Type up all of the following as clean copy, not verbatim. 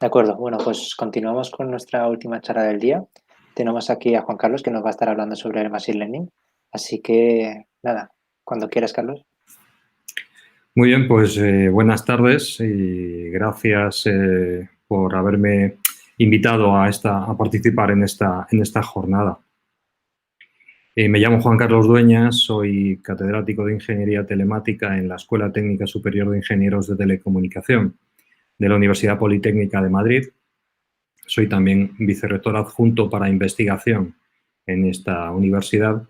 De acuerdo, bueno, pues continuamos con nuestra última charla del día. Tenemos aquí a Juan Carlos que nos va a estar hablando sobre el Machine Learning. Así que, nada, cuando quieras, Carlos. Muy bien, pues buenas tardes y gracias por haberme invitado a participar en esta jornada. Me llamo Juan Carlos Dueñas, soy catedrático de Ingeniería Telemática en la Escuela Técnica Superior de Ingenieros de Telecomunicación de la Universidad Politécnica de Madrid. Soy también vicerrector adjunto para investigación en esta universidad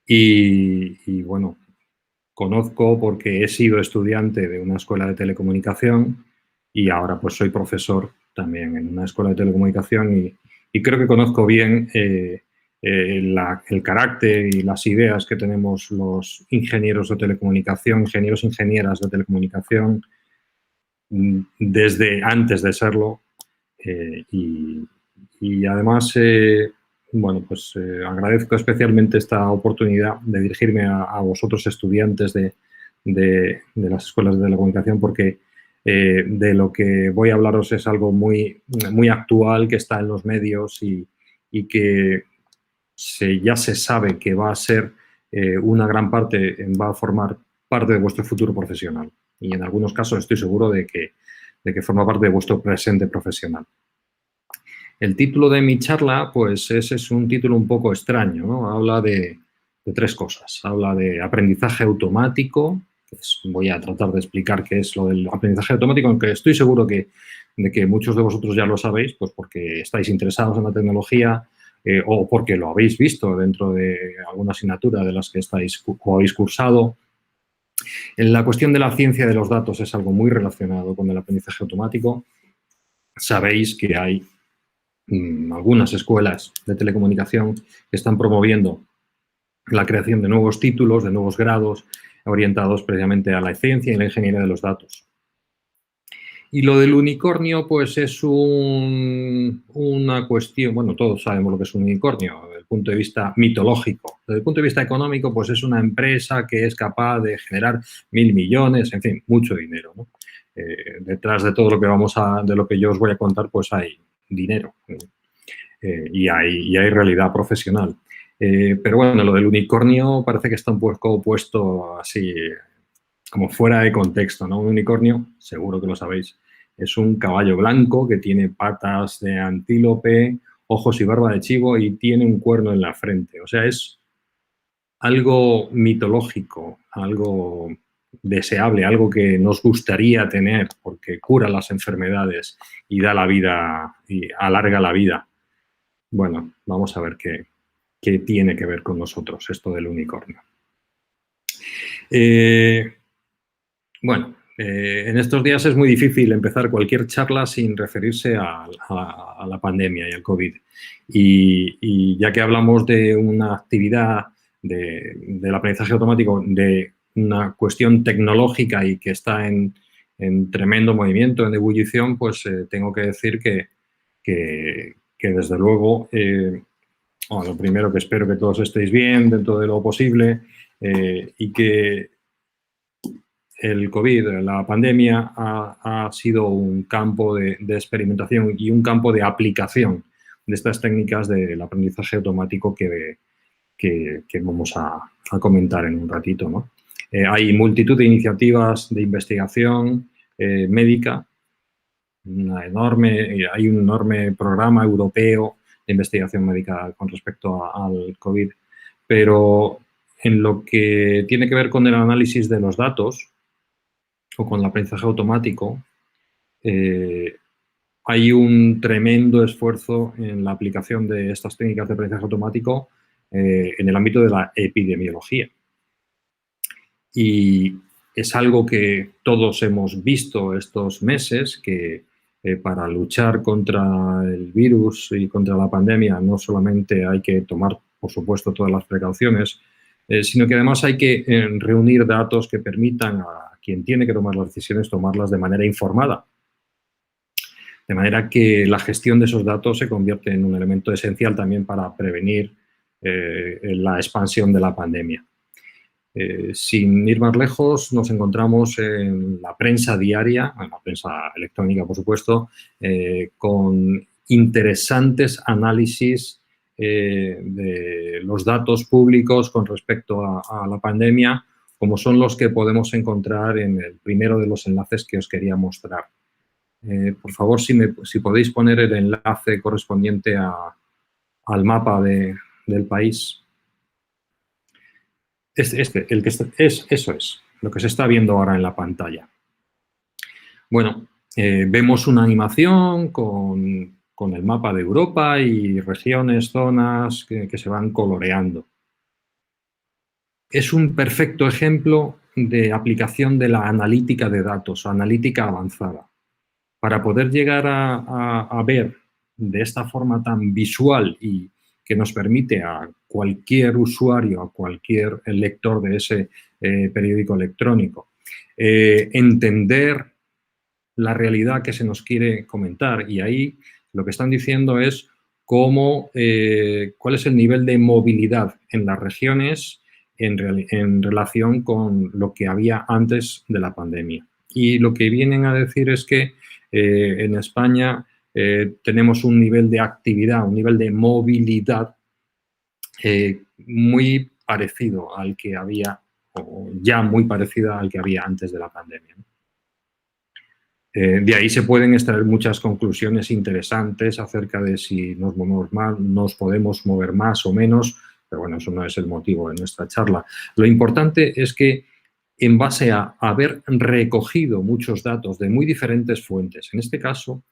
y bueno, conozco porque he sido estudiante de una escuela de telecomunicación y ahora pues soy profesor también en una escuela de telecomunicación y creo que conozco bien el carácter y las ideas que tenemos los ingenieros de telecomunicación, ingenieros e ingenieras de telecomunicación desde antes de serlo y además bueno, pues agradezco especialmente esta oportunidad de dirigirme a vosotros, estudiantes de las escuelas de telecomunicación, porque de lo que voy a hablaros es algo muy, muy actual, que está en los medios y que ya se sabe que va a ser una gran parte, va a formar parte de vuestro futuro profesional. Y en algunos casos estoy seguro de que forma parte de vuestro presente profesional. El título de mi charla, pues ese es un título un poco extraño, ¿no? Habla de tres cosas. Habla de aprendizaje automático, voy a tratar de explicar qué es lo del aprendizaje automático, aunque estoy seguro de que muchos de vosotros ya lo sabéis, pues porque estáis interesados en la tecnología o porque lo habéis visto dentro de alguna asignatura de las que estáis o habéis cursado. La cuestión de la ciencia de los datos es algo muy relacionado con el aprendizaje automático. Sabéis que hay algunas escuelas de telecomunicación que están promoviendo la creación de nuevos títulos, de nuevos grados orientados precisamente a la ciencia y la ingeniería de los datos. Y lo del unicornio, pues es una cuestión, bueno, todos sabemos lo que es un unicornio desde el punto de vista mitológico. Desde el punto de vista económico, pues es una empresa que es capaz de generar 1.000 millones, en fin, mucho dinero, ¿no? Detrás de todo lo que de lo que yo os voy a contar, pues hay dinero y hay realidad profesional. Pero bueno, lo del unicornio parece que está un poco puesto así como fuera de contexto, ¿no? Un unicornio, seguro que lo sabéis, es un caballo blanco que tiene patas de antílope, ojos y barba de chivo y tiene un cuerno en la frente. O sea, es algo mitológico, algo deseable, algo que nos gustaría tener porque cura las enfermedades y da la vida y alarga la vida. Bueno, vamos a ver qué tiene que ver con nosotros esto del unicornio. Bueno, en estos días es muy difícil empezar cualquier charla sin referirse a la pandemia y al COVID. Y ya que hablamos de una actividad del aprendizaje automático, de una cuestión tecnológica y que está en tremendo movimiento, en ebullición, pues tengo que decir que desde luego, bueno, lo primero que espero que todos estéis bien dentro de lo posible y que el COVID, la pandemia, ha sido un campo de experimentación y un campo de aplicación de estas técnicas del aprendizaje automático que vamos a comentar en un ratito, ¿no? Hay multitud de iniciativas de investigación médica, hay un enorme programa europeo de investigación médica con respecto al COVID, pero en lo que tiene que ver con el análisis de los datos o con el aprendizaje automático, hay un tremendo esfuerzo en la aplicación de estas técnicas de aprendizaje automático en el ámbito de la epidemiología. Y es algo que todos hemos visto estos meses, que para luchar contra el virus y contra la pandemia no solamente hay que tomar, por supuesto, todas las precauciones, sino que además hay que reunir datos que permitan a quien tiene que tomar las decisiones tomarlas de manera informada. De manera que la gestión de esos datos se convierte en un elemento esencial también para prevenir la expansión de la pandemia. Sin ir más lejos, nos encontramos en la prensa diaria, en la prensa electrónica, por supuesto, con interesantes análisis de los datos públicos con respecto a la pandemia, como son los que podemos encontrar en el primero de los enlaces que os quería mostrar. Por favor, si podéis poner el enlace correspondiente al mapa del país. Eso es lo que se está viendo ahora en la pantalla. Bueno, vemos una animación con el mapa de Europa y regiones, zonas que se van coloreando. Es un perfecto ejemplo de aplicación de la analítica de datos, analítica avanzada. Para poder llegar a ver de esta forma tan visual y que nos permite a cualquier usuario, a cualquier lector de ese periódico electrónico, entender la realidad que se nos quiere comentar. Y ahí lo que están diciendo es cuál es el nivel de movilidad en las regiones en relación con lo que había antes de la pandemia. Y lo que vienen a decir es que en España tenemos un nivel de actividad, un nivel de movilidad muy parecido al que había, o ya muy parecido al que había antes de la pandemia. De ahí se pueden extraer muchas conclusiones interesantes acerca de si nos movemos más, nos podemos mover más o menos, pero bueno, eso no es el motivo de nuestra charla. Lo importante es que en base a haber recogido muchos datos de muy diferentes fuentes, en este caso,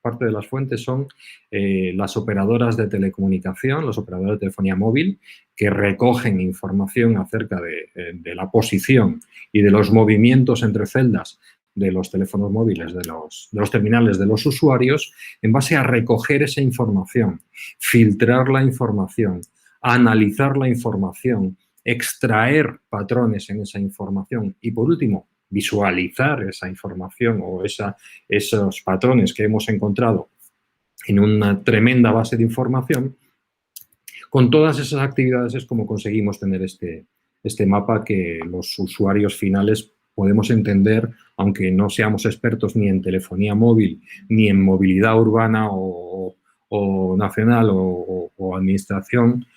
parte de las fuentes son las operadoras de telecomunicación, las operadoras de telefonía móvil, que recogen información acerca de la posición y de los movimientos entre celdas de los teléfonos móviles, de los terminales de los usuarios, en base a recoger esa información, filtrar la información, analizar la información, extraer patrones en esa información y, por último, visualizar esa información o esos patrones que hemos encontrado en una tremenda base de información. Con todas esas actividades es como conseguimos tener este mapa que los usuarios finales podemos entender, aunque no seamos expertos ni en telefonía móvil, ni en movilidad urbana o nacional o administración,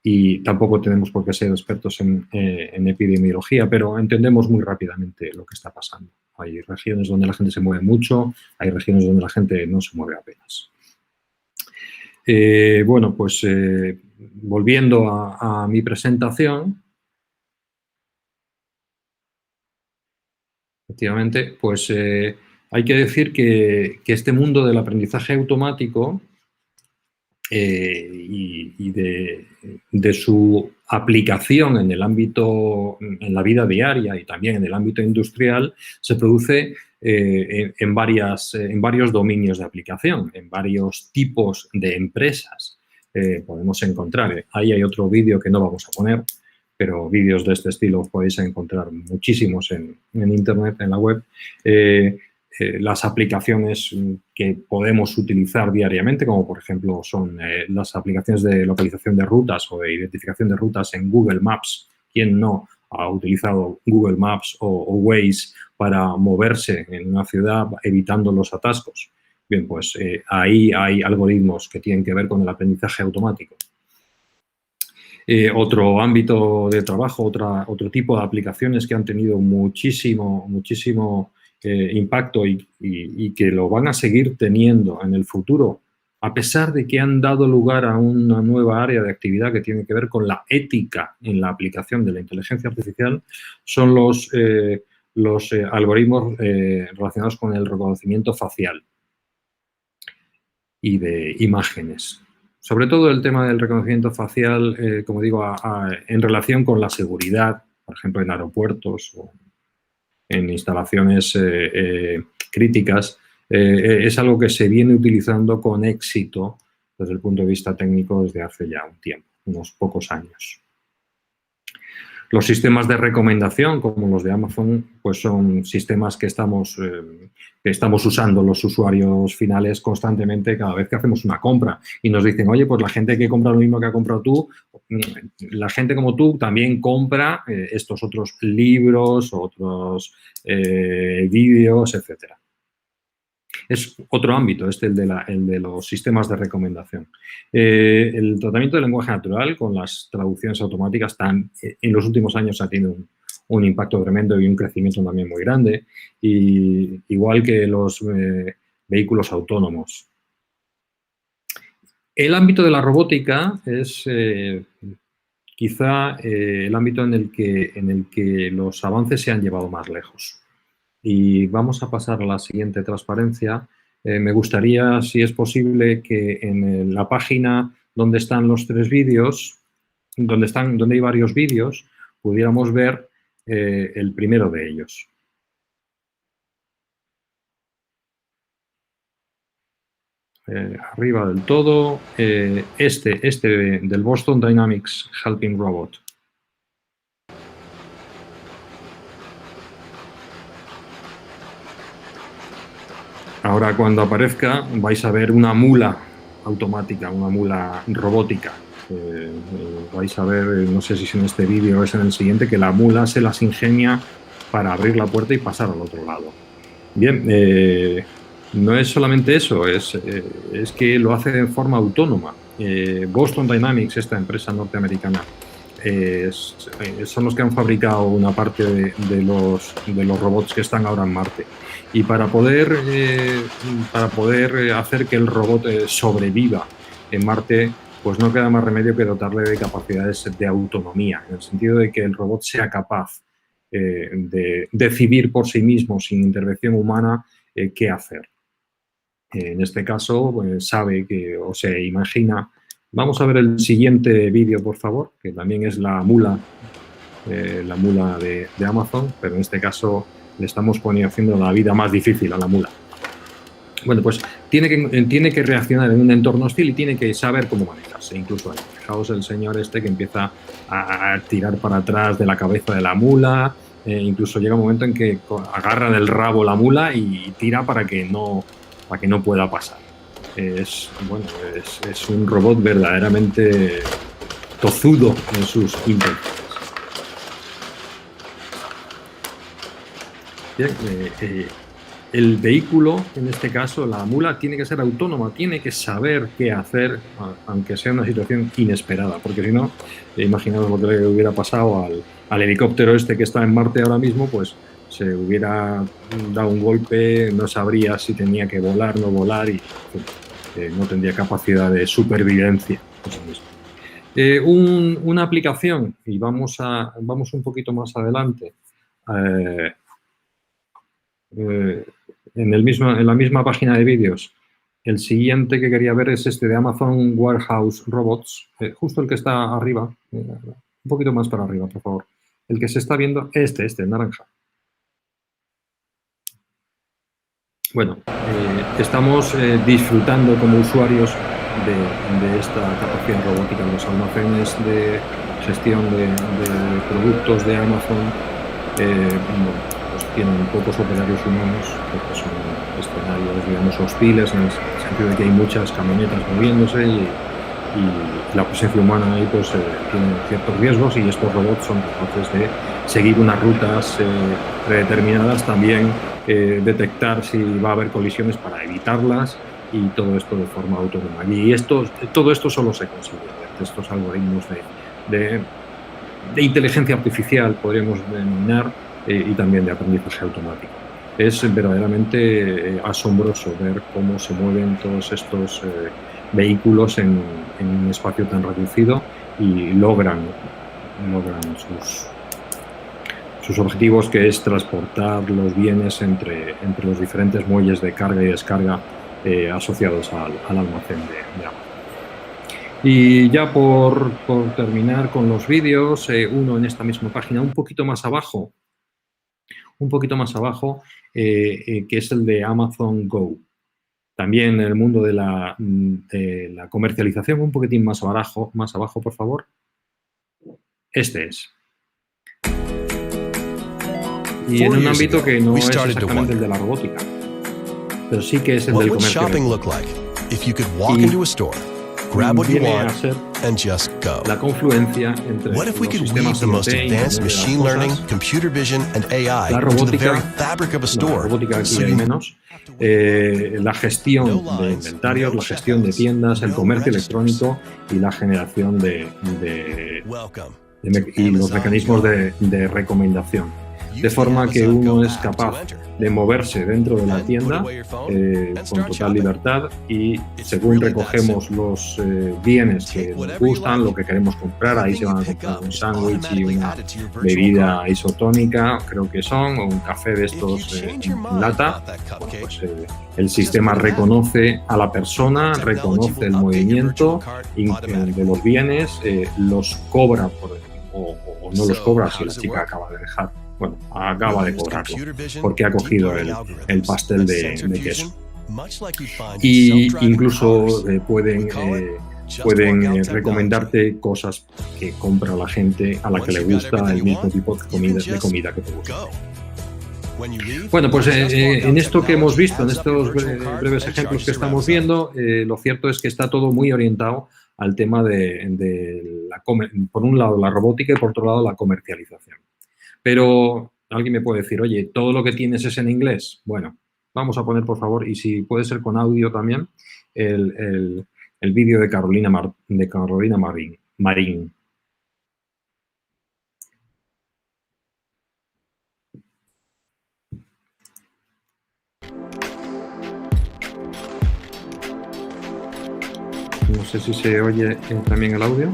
y tampoco tenemos por qué ser expertos en epidemiología, pero entendemos muy rápidamente lo que está pasando. Hay regiones donde la gente se mueve mucho, hay regiones donde la gente no se mueve apenas. Bueno, pues volviendo a mi presentación, efectivamente, pues hay que decir que este mundo del aprendizaje automático y de su aplicación en el ámbito, en la vida diaria y también en el ámbito industrial, se produce en varios dominios de aplicación, en varios tipos de empresas. Podemos encontrar, ahí hay otro vídeo que no vamos a poner, pero vídeos de este estilo podéis encontrar muchísimos en Internet, en la web. Las aplicaciones que podemos utilizar diariamente, como por ejemplo son las aplicaciones de localización de rutas o de identificación de rutas en Google Maps. ¿Quién no ha utilizado Google Maps o Waze para moverse en una ciudad evitando los atascos? Bien, pues ahí hay algoritmos que tienen que ver con el aprendizaje automático. Otro ámbito de trabajo, otro tipo de aplicaciones que han tenido muchísimo impacto y que lo van a seguir teniendo en el futuro, a pesar de que han dado lugar a una nueva área de actividad que tiene que ver con la ética en la aplicación de la inteligencia artificial, son los algoritmos relacionados con el reconocimiento facial y de imágenes. Sobre todo el tema del reconocimiento facial, como digo, en relación con la seguridad, por ejemplo, en aeropuertos o en instalaciones críticas, es algo que se viene utilizando con éxito desde el punto de vista técnico desde hace ya un tiempo, unos pocos años. Los sistemas de recomendación, como los de Amazon, pues son sistemas que estamos usando los usuarios finales constantemente cada vez que hacemos una compra. Y nos dicen, oye, pues la gente que compra lo mismo que ha comprado tú, la gente como tú también compra estos otros libros, otros vídeos, etcétera. Es otro ámbito, el de los sistemas de recomendación. El tratamiento del lenguaje natural con las traducciones automáticas en los últimos años ha tenido un impacto tremendo y un crecimiento también muy grande, y igual que los vehículos autónomos. El ámbito de la robótica es quizá el ámbito en el que los avances se han llevado más lejos. Y vamos a pasar a la siguiente transparencia. Me gustaría, si es posible, que en la página donde están los 3 vídeos, donde hay varios vídeos, pudiéramos ver el primero de ellos. Arriba del todo, este del Boston Dynamics Helping Robot. Ahora, cuando aparezca, vais a ver una mula automática, una mula robótica. Vais a ver, no sé si es en este vídeo o es en el siguiente, que la mula se las ingenia para abrir la puerta y pasar al otro lado. Bien, no es solamente eso, es que lo hace de forma autónoma. Boston Dynamics, esta empresa norteamericana, son los que han fabricado una parte de los robots que están ahora en Marte. Y para poder hacer que el robot sobreviva en Marte, pues no queda más remedio que dotarle de capacidades de autonomía, en el sentido de que el robot sea capaz de decidir por sí mismo, sin intervención humana, qué hacer. En este caso, pues, sabe que, o se imagina. Vamos a ver el siguiente vídeo, por favor, que también es la mula de Amazon, pero en este caso le estamos haciendo la vida más difícil a la mula. Bueno, pues tiene que reaccionar en un entorno hostil y tiene que saber cómo manejarse. Incluso ahí, fijaos el señor este que empieza a tirar para atrás de la cabeza de la mula, incluso llega un momento en que agarra del rabo la mula y tira para que no pueda pasar. Es un robot verdaderamente tozudo en sus intenciones. Bien, el vehículo, en este caso la mula, tiene que ser autónoma, tiene que saber qué hacer, aunque sea una situación inesperada, porque si no, imaginaos lo que le hubiera pasado al helicóptero este que está en Marte ahora mismo, pues se hubiera dado un golpe, no sabría si tenía que volar, no volar, y no tendría capacidad de supervivencia. Una aplicación, y vamos un poquito más adelante, en la misma página de vídeos. El siguiente que quería ver es este de Amazon Warehouse Robots, justo el que está arriba, un poquito más para arriba, por favor. El que se está viendo, este, naranja. Bueno, estamos disfrutando como usuarios de esta capacidad robótica. Los almacenes de gestión de productos de Amazon pues tienen pocos operarios humanos, porque son escenarios, digamos, hostiles, en el sentido de que hay muchas camionetas moviéndose y la presencia humana ahí pues tiene ciertos riesgos, y estos robots son capaces de seguir unas rutas predeterminadas, también detectar si va a haber colisiones para evitarlas, y todo esto de forma autónoma. Y todo esto solo se consigue de estos algoritmos de inteligencia artificial, podríamos denominar, y también de aprendizaje automático. Es verdaderamente asombroso ver cómo se mueven todos estos vehículos en un espacio tan reducido y logran sus objetivos, que es transportar los bienes entre los diferentes muelles de carga y descarga asociados al almacén de Amazon. Y ya por terminar con los vídeos, uno en esta misma página, un poquito más abajo, que es el de Amazon Go. También en el mundo de la comercialización, un poquitín más abajo, por favor. Este es. Y en un ámbito que no es exactamente el de la robótica, pero sí que es el del comercio electrónico. Viene a ser la confluencia entre los sistemas IoT, la robótica aquí hay menos, la gestión de inventarios, la gestión de tiendas, el comercio electrónico y la generación y los mecanismos de recomendación. De forma que uno es capaz de moverse dentro de la tienda con total libertad y según recogemos los bienes que nos gustan, lo que queremos comprar, ahí se van a comprar un sándwich y una bebida isotónica, creo que son, o un café de estos en lata. Bueno, pues, el sistema reconoce a la persona, reconoce el movimiento de los bienes, los cobra o no los cobra si la chica acaba de dejar. Bueno, acaba de cobrarlo porque ha cogido el pastel de queso. Y incluso pueden recomendarte cosas que compra la gente a la que le gusta el mismo tipo de comida que te gusta. Bueno, pues en esto que hemos visto, en estos breves ejemplos que estamos viendo, lo cierto es que está todo muy orientado al tema por un lado, la robótica y por otro lado, la comercialización. Pero alguien me puede decir, oye, ¿todo lo que tienes es en inglés? Bueno, vamos a poner, por favor, y si puede ser con audio también, el vídeo de Carolina Marín. No sé si se oye también el audio.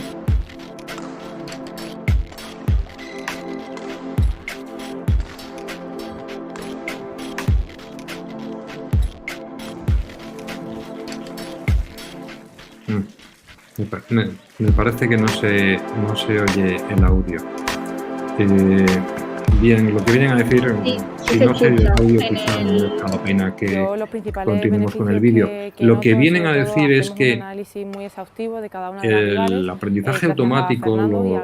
Me parece que no se oye el audio. Bien, lo que vienen a decir, si no se oye el audio, quizá no merezca la pena que continuemos con el vídeo. Lo que vienen a decir es que el aprendizaje automático,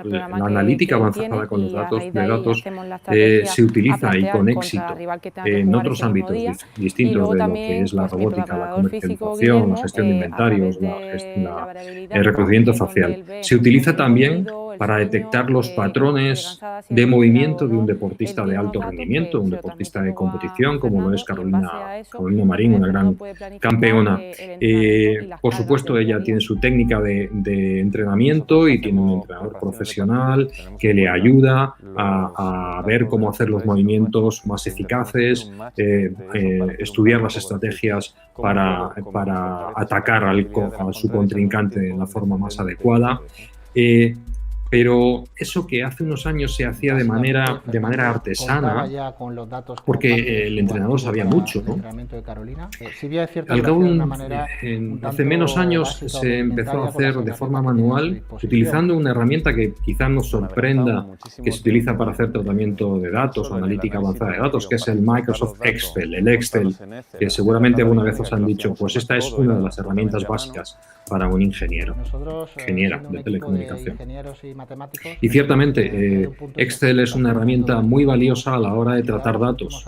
la analítica avanzada con los datos se utiliza y con éxito en otros ámbitos distintos de lo que es la robótica, la comercialización, la gestión de inventarios, el reconocimiento facial. Se utiliza también para detectar los patrones de movimiento de un deportista de alto rendimiento, un deportista de competición, como lo es Carolina Marín, una gran campeona. Por supuesto, ella tiene su técnica de entrenamiento y tiene un entrenador profesional que le ayuda a ver cómo hacer los movimientos más eficaces, estudiar las estrategias para atacar a su contrincante de la forma más adecuada. Pero eso que hace unos años se hacía de manera artesana, porque el entrenador sabía mucho, ¿no? Al cabo, hace menos años se empezó a hacer de forma manual, utilizando una herramienta que quizás nos sorprenda, que se utiliza para hacer tratamiento de datos o analítica avanzada de datos, que es el Microsoft Excel, el Excel, que seguramente alguna vez os han dicho, pues esta es una de las herramientas básicas para un ingeniera de telecomunicación. Y ciertamente Excel es una herramienta muy valiosa a la hora de tratar datos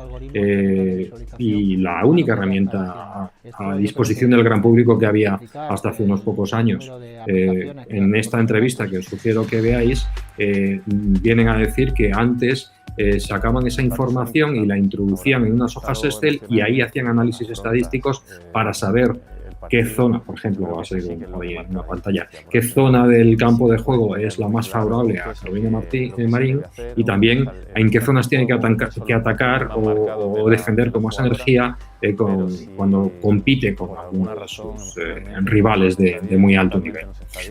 y la única herramienta a disposición del gran público que había hasta hace unos pocos años. En esta entrevista que os sugiero que veáis, vienen a decir que antes sacaban esa información y la introducían en unas hojas Excel y ahí hacían análisis estadísticos para saber qué zona, por ejemplo, va a ser en una pantalla, qué zona del campo de juego es la más favorable a Carolina Marín y también en qué zonas tiene que atacar o defender con más energía cuando compite con algunos de sus rivales de muy alto nivel.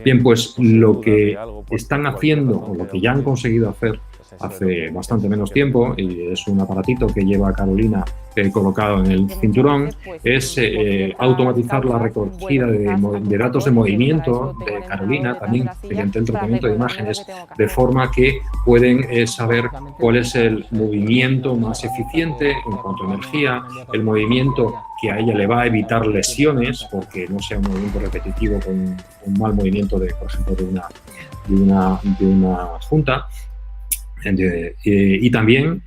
Bien, pues lo que están haciendo o lo que ya han conseguido hacer hace bastante menos tiempo, y es un aparatito que lleva Carolina colocado en el cinturón, es automatizar la recogida de datos de movimiento de Carolina, también mediante el tratamiento de imágenes, de forma que pueden saber cuál es el movimiento más eficiente en cuanto a energía, el movimiento que a ella le va a evitar lesiones, porque no sea un movimiento repetitivo con un mal movimiento, por ejemplo, de una junta. Y también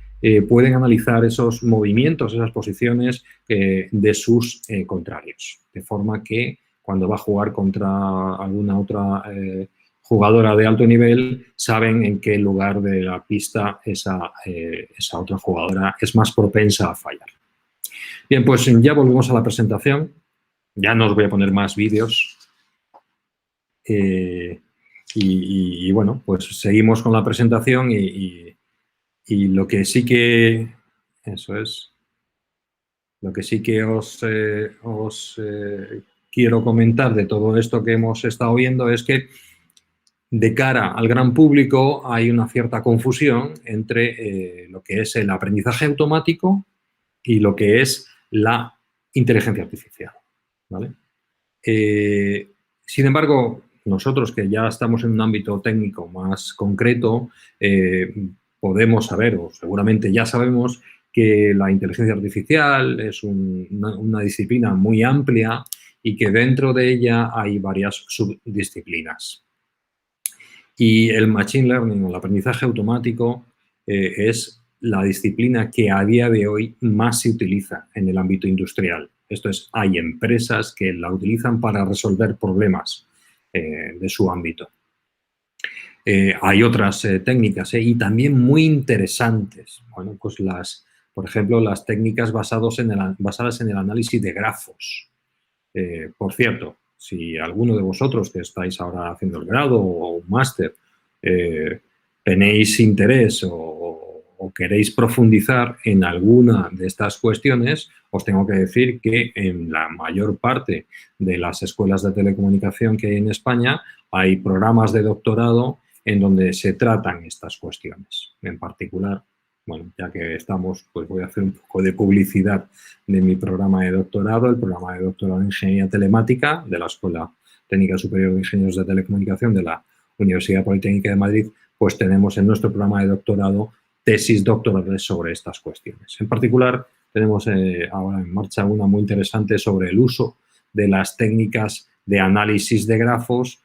pueden analizar esos movimientos, esas posiciones de sus contrarios. De forma que cuando va a jugar contra alguna otra jugadora de alto nivel, saben en qué lugar de la pista esa otra jugadora es más propensa a fallar. Bien, pues ya volvemos a la presentación. Ya no os voy a poner más vídeos. Y bueno, pues seguimos con la presentación y lo que sí que... Eso es. Lo que sí que os quiero comentar de todo esto que hemos estado viendo es que de cara al gran público hay una cierta confusión entre lo que es el aprendizaje automático y lo que es la inteligencia artificial, ¿vale? Sin embargo, nosotros que ya estamos en un ámbito técnico más concreto, podemos saber, o seguramente ya sabemos, que la inteligencia artificial es una disciplina muy amplia y que dentro de ella hay varias subdisciplinas. Y el Machine Learning o el aprendizaje automático es la disciplina que a día de hoy más se utiliza en el ámbito industrial. Esto es, hay empresas que la utilizan para resolver problemas de su ámbito. Hay otras técnicas y también muy interesantes. Bueno, pues por ejemplo, las técnicas basadas en el análisis de grafos. Por cierto, si alguno de vosotros que estáis ahora haciendo el grado o un máster tenéis interés o queréis profundizar en alguna de estas cuestiones, os tengo que decir que en la mayor parte de las escuelas de telecomunicación que hay en España hay programas de doctorado en donde se tratan estas cuestiones. En particular, bueno, ya que estamos, pues voy a hacer un poco de publicidad de mi programa de doctorado, el programa de doctorado en Ingeniería Telemática de la Escuela Técnica Superior de Ingenieros de Telecomunicación de la Universidad Politécnica de Madrid, pues tenemos en nuestro programa de doctorado tesis doctorales sobre estas cuestiones. En particular, tenemos ahora en marcha una muy interesante sobre el uso de las técnicas de análisis de grafos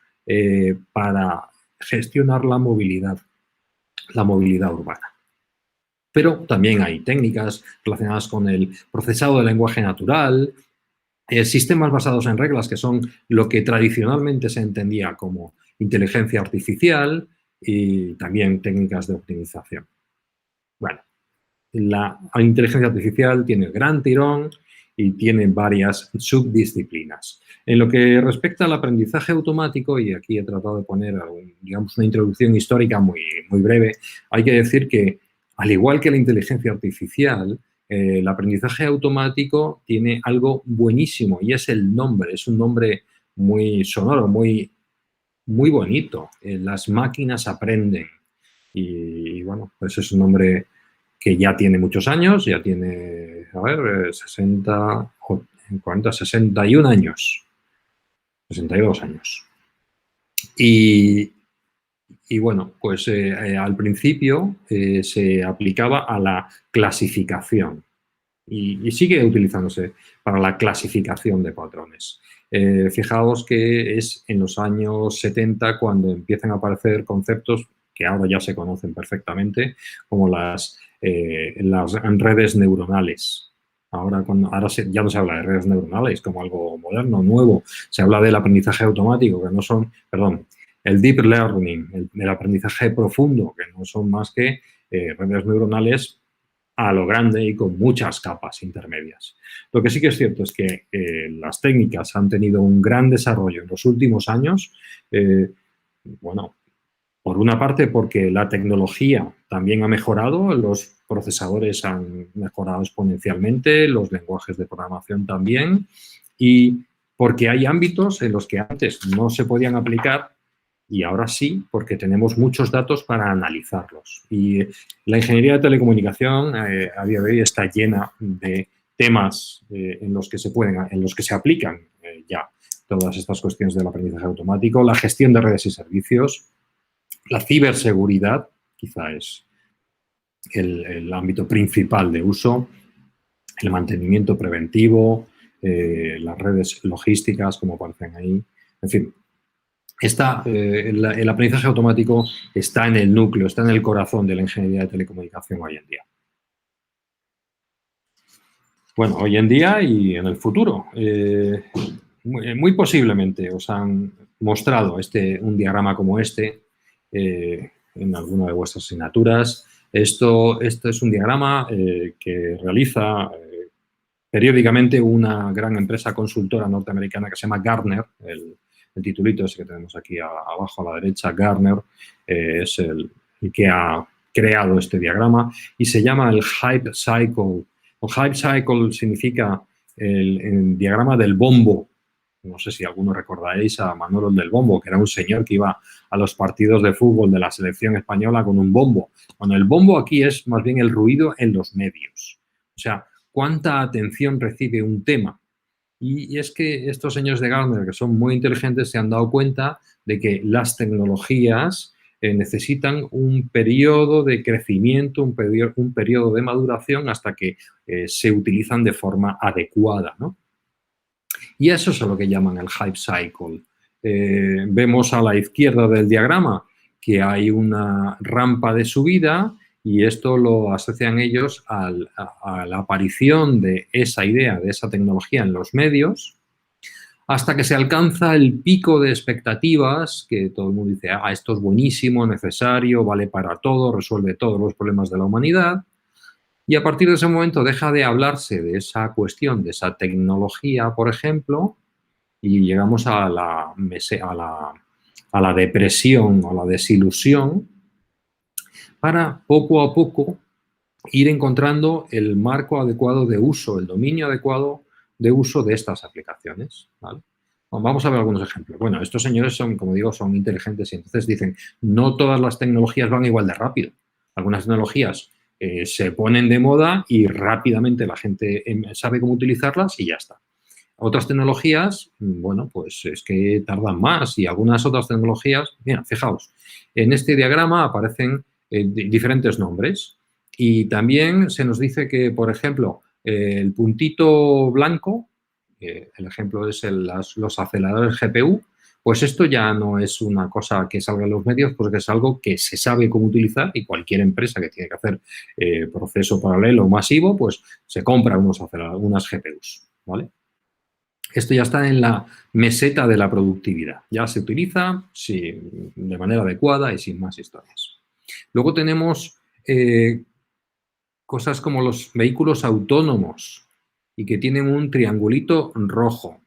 para gestionar la movilidad urbana. Pero también hay técnicas relacionadas con el procesado de lenguaje natural, sistemas basados en reglas, que son lo que tradicionalmente se entendía como inteligencia artificial, y también técnicas de optimización. Bueno, la inteligencia artificial tiene gran tirón y tiene varias subdisciplinas. En lo que respecta al aprendizaje automático, y aquí he tratado de poner, digamos, una introducción histórica muy breve, hay que decir que, al igual que la inteligencia artificial, el aprendizaje automático tiene algo buenísimo y es el nombre. Es un nombre muy sonoro, muy bonito. Las máquinas aprenden. Y bueno, pues es un nombre que ya tiene muchos años, ya tiene, a ver, 61 años. 62 años. Y bueno, pues al principio se aplicaba a la clasificación y sigue utilizándose para la clasificación de patrones. Fijaos que es en los años 70 cuando empiezan a aparecer conceptos que ahora ya se conocen perfectamente, como las redes neuronales. Ahora ya no se habla de redes neuronales como algo moderno, nuevo. Se habla del aprendizaje automático, que no son, perdón, el deep learning, el aprendizaje profundo, que no son más que redes neuronales a lo grande y con muchas capas intermedias. Lo que sí que es cierto es que las técnicas han tenido un gran desarrollo en los últimos años, bueno, por una parte porque la tecnología también ha mejorado, los procesadores han mejorado exponencialmente, los lenguajes de programación también, y porque hay ámbitos en los que antes no se podían aplicar y ahora sí, porque tenemos muchos datos para analizarlos. Y la ingeniería de telecomunicación a día de hoy está llena de temas en los que se aplican ya todas estas cuestiones del aprendizaje automático, la gestión de redes y servicios, la ciberseguridad, quizá es el ámbito principal de uso, el mantenimiento preventivo, las redes logísticas, como aparecen ahí, en fin. el aprendizaje automático está en el núcleo, está en el corazón de la ingeniería de telecomunicación hoy en día. Bueno, hoy en día y en el futuro. Muy posiblemente os han mostrado un diagrama como este en alguna de vuestras asignaturas. Esto es un diagrama que realiza periódicamente una gran empresa consultora norteamericana que se llama Gartner. El titulito ese que tenemos aquí abajo a la derecha, Gartner, es el que ha creado este diagrama y se llama el Hype Cycle. El Hype Cycle significa el diagrama del bombo. No sé si alguno recordaréis a Manolo del Bombo, que era un señor que iba a los partidos de fútbol de la selección española con un bombo. Bueno, el bombo aquí es más bien el ruido en los medios. O sea, cuánta atención recibe un tema. Y es que estos señores de Gartner, que son muy inteligentes, se han dado cuenta de que las tecnologías necesitan un periodo de crecimiento, un periodo de maduración hasta que se utilizan de forma adecuada, ¿no? Y eso es lo que llaman el hype cycle. Vemos a la izquierda del diagrama que hay una rampa de subida y esto lo asocian ellos a la aparición de esa idea, de esa tecnología en los medios, hasta que se alcanza el pico de expectativas, que todo el mundo dice, esto es buenísimo, necesario, vale para todo, resuelve todos los problemas de la humanidad. Y a partir de ese momento deja de hablarse de esa cuestión, de esa tecnología, por ejemplo, y llegamos a la depresión, a la desilusión, para poco a poco ir encontrando el marco adecuado de uso, el dominio adecuado de uso de estas aplicaciones, ¿vale? Vamos a ver algunos ejemplos. Bueno, estos señores son, como digo, son inteligentes y entonces dicen, no todas las tecnologías van igual de rápido. Algunas tecnologías se ponen de moda y rápidamente la gente sabe cómo utilizarlas y ya está. Otras tecnologías, bueno, pues es que tardan más y algunas otras tecnologías, mira, fijaos, en este diagrama aparecen diferentes nombres y también se nos dice que, por ejemplo, el puntito blanco, el ejemplo es los aceleradores GPU, pues esto ya no es una cosa que salga en los medios, porque es algo que se sabe cómo utilizar y cualquier empresa que tiene que hacer proceso paralelo masivo, pues se compra unas GPUs, ¿vale? Esto ya está en la meseta de la productividad. Ya se utiliza de manera adecuada y sin más historias. Luego tenemos cosas como los vehículos autónomos y que tienen un triangulito rojo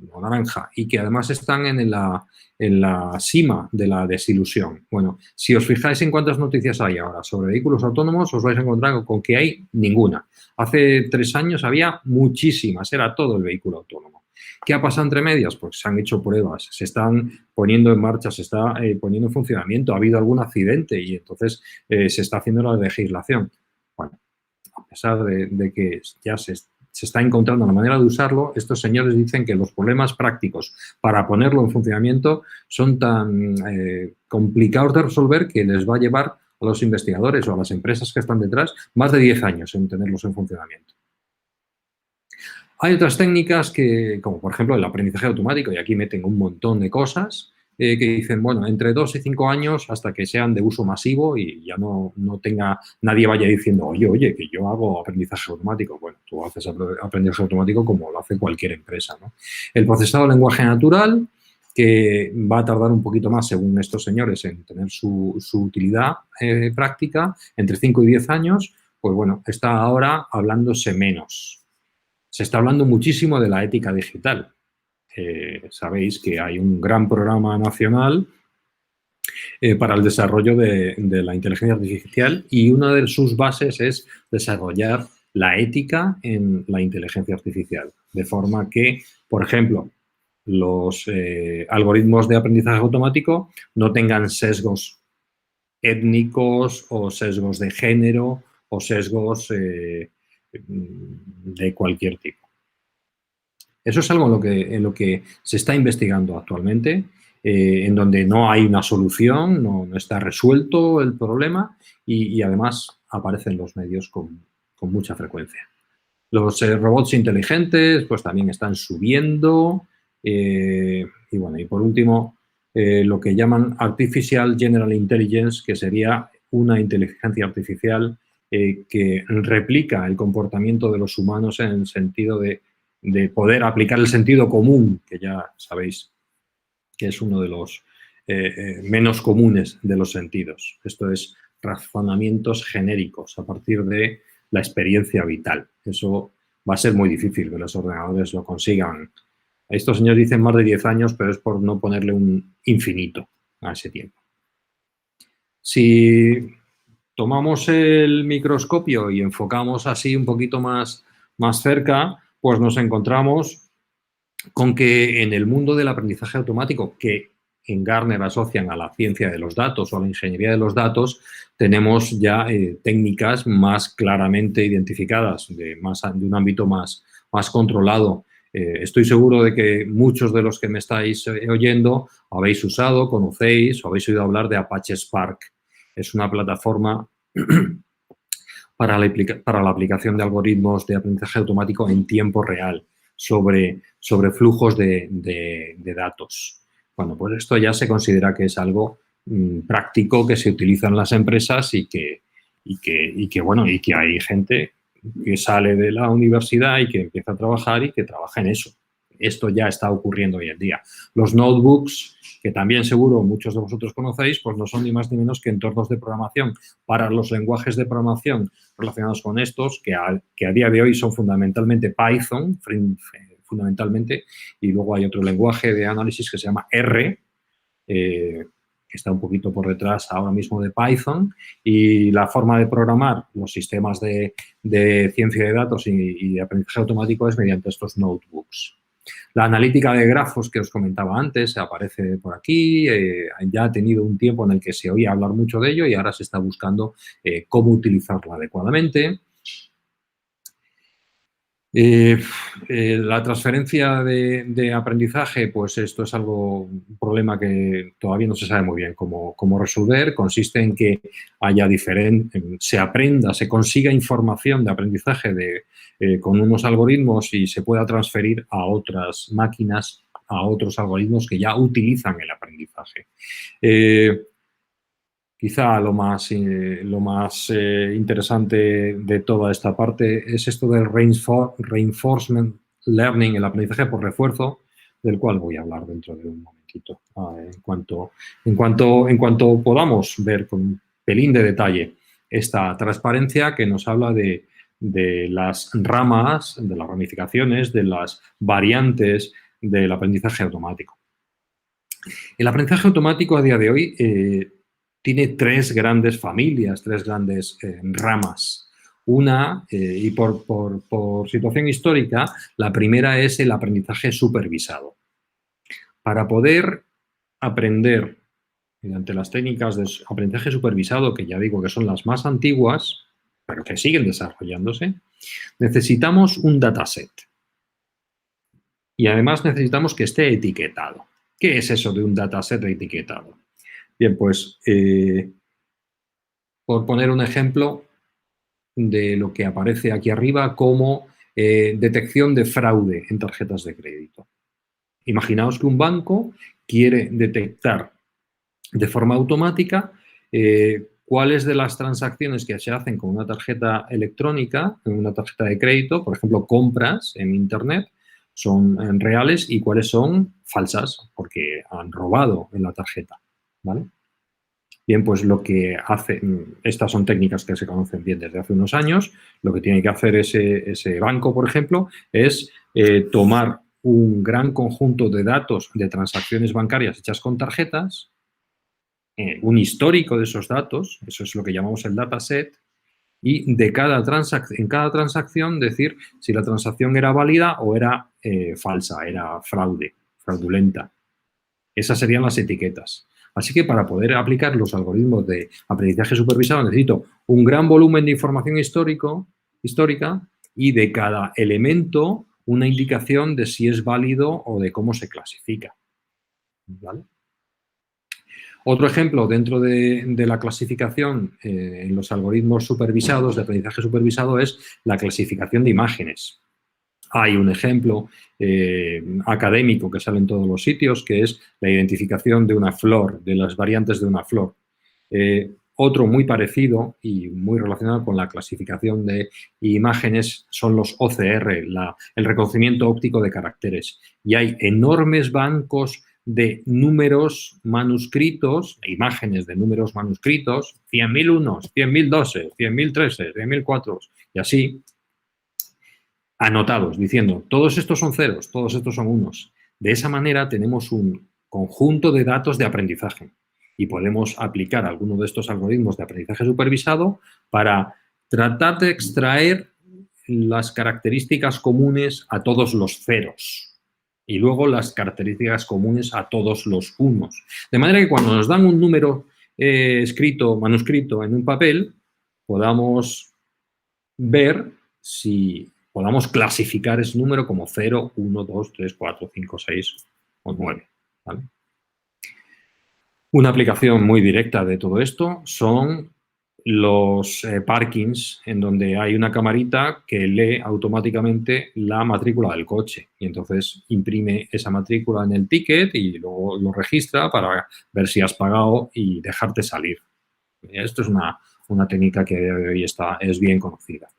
o naranja y que además están en la cima de la desilusión. Bueno, si os fijáis en cuántas noticias hay ahora sobre vehículos autónomos, os vais a encontrar con que hay ninguna. Hace 3 años había muchísimas, era todo el vehículo autónomo. ¿Qué ha pasado entre medias? Pues se han hecho pruebas, se están poniendo en marcha, se está poniendo en funcionamiento, ha habido algún accidente y entonces se está haciendo la legislación. Bueno, a pesar de que ya se está encontrando la manera de usarlo, estos señores dicen que los problemas prácticos para ponerlo en funcionamiento son tan complicados de resolver que les va a llevar a los investigadores o a las empresas que están detrás más de 10 años en tenerlos en funcionamiento. Hay otras técnicas como por ejemplo el aprendizaje automático, y aquí meten un montón de cosas, que dicen, bueno, entre 2 y 5 años hasta que sean de uso masivo y ya nadie vaya diciendo, oye, que yo hago aprendizaje automático. Bueno, tú haces aprendizaje automático como lo hace cualquier empresa, ¿no? El procesado de lenguaje natural, que va a tardar un poquito más, según estos señores, en tener su utilidad práctica, entre 5 y 10 años, pues bueno, está ahora hablándose menos. Se está hablando muchísimo de la ética digital. Sabéis que hay un gran programa nacional para el desarrollo de la inteligencia artificial y una de sus bases es desarrollar la ética en la inteligencia artificial. De forma que, por ejemplo, los algoritmos de aprendizaje automático no tengan sesgos étnicos o sesgos de género o sesgos de cualquier tipo. Eso es algo en lo que se está investigando actualmente, en donde no hay una solución, no está resuelto el problema y además aparecen los medios con mucha frecuencia. Los robots inteligentes pues también están subiendo y bueno, y por último, lo que llaman Artificial General Intelligence, que sería una inteligencia artificial que replica el comportamiento de los humanos en el sentido de poder aplicar el sentido común, que ya sabéis que es uno de los menos comunes de los sentidos. Esto es razonamientos genéricos a partir de la experiencia vital. Eso va a ser muy difícil que los ordenadores lo consigan. Estos señores dicen más de 10 años, pero es por no ponerle un infinito a ese tiempo. Si tomamos el microscopio y enfocamos así un poquito más cerca, pues nos encontramos con que en el mundo del aprendizaje automático, que en Gartner asocian a la ciencia de los datos o a la ingeniería de los datos, tenemos ya técnicas más claramente identificadas, de un ámbito más controlado. Estoy seguro de que muchos de los que me estáis oyendo habéis usado, conocéis o habéis oído hablar de Apache Spark. Es una plataforma para la aplicación de algoritmos de aprendizaje automático en tiempo real sobre flujos de datos. Bueno, pues esto ya se considera que es algo práctico que se utiliza en las empresas y que hay gente que sale de la universidad y que empieza a trabajar y que trabaja en eso. Esto ya está ocurriendo hoy en día. Los notebooks, que también seguro muchos de vosotros conocéis, pues no son ni más ni menos que entornos de programación para los lenguajes de programación relacionados con estos, que a día de hoy son fundamentalmente Python, fundamentalmente, y luego hay otro lenguaje de análisis que se llama R, que está un poquito por detrás ahora mismo de Python, y la forma de programar los sistemas de ciencia de datos y de aprendizaje automático es mediante estos notebooks. La analítica de grafos que os comentaba antes aparece por aquí, ya ha tenido un tiempo en el que se oía hablar mucho de ello y ahora se está buscando cómo utilizarlo adecuadamente. La transferencia de aprendizaje, pues esto es un problema que todavía no se sabe muy bien cómo resolver. Consiste en que se consiga información de aprendizaje con unos algoritmos y se pueda transferir a otras máquinas, a otros algoritmos que ya utilizan el aprendizaje. Quizá lo más interesante de toda esta parte es esto del reinforcement learning, el aprendizaje por refuerzo, del cual voy a hablar dentro de un momentito, en cuanto podamos ver con un pelín de detalle esta transparencia que nos habla de las ramas, de las ramificaciones, de las variantes del aprendizaje automático. El aprendizaje automático a día de hoy tiene tres grandes familias, tres grandes ramas. Una, y por situación histórica, la primera es el aprendizaje supervisado. Para poder aprender mediante las técnicas de aprendizaje supervisado, que ya digo que son las más antiguas, pero que siguen desarrollándose, necesitamos un dataset. Y además necesitamos que esté etiquetado. ¿Qué es eso de un dataset etiquetado? Bien, pues, por poner un ejemplo de lo que aparece aquí arriba como detección de fraude en tarjetas de crédito. Imaginaos que un banco quiere detectar de forma automática cuáles de las transacciones que se hacen con una tarjeta electrónica, en una tarjeta de crédito, por ejemplo, compras en Internet, son reales y cuáles son falsas porque han robado en la tarjeta, ¿vale? Bien, pues lo que hace, estas son técnicas que se conocen bien desde hace unos años, lo que tiene que hacer ese banco, por ejemplo, es tomar un gran conjunto de datos de transacciones bancarias hechas con tarjetas, un histórico de esos datos, eso es lo que llamamos el dataset, y en cada transacción decir si la transacción era válida o era falsa, era fraudulenta. Esas serían las etiquetas. Así que para poder aplicar los algoritmos de aprendizaje supervisado necesito un gran volumen de información histórica y de cada elemento una indicación de si es válido o de cómo se clasifica. ¿Vale? Otro ejemplo dentro de la clasificación en los algoritmos supervisados, de aprendizaje supervisado, es la clasificación de imágenes. Hay un ejemplo académico que sale en todos los sitios, que es la identificación de una flor, de las variantes de una flor. Otro muy parecido y muy relacionado con la clasificación de imágenes son los OCR, el reconocimiento óptico de caracteres. Y hay enormes bancos de números manuscritos, imágenes de números manuscritos, 100.000 unos, 100.000 doses, 100.000 treses, 100.000 cuatros, y así, anotados, diciendo, todos estos son ceros, todos estos son unos. De esa manera tenemos un conjunto de datos de aprendizaje y podemos aplicar alguno de estos algoritmos de aprendizaje supervisado para tratar de extraer las características comunes a todos los ceros y luego las características comunes a todos los unos. De manera que cuando nos dan un número manuscrito en un papel, podamos ver si podamos clasificar ese número como 0, 1, 2, 3, 4, 5, 6 o 9. ¿Vale? Una aplicación muy directa de todo esto son los parkings, en donde hay una camarita que lee automáticamente la matrícula del coche y entonces imprime esa matrícula en el ticket y luego lo registra para ver si has pagado y dejarte salir. Esto es una técnica que hoy es bien conocida.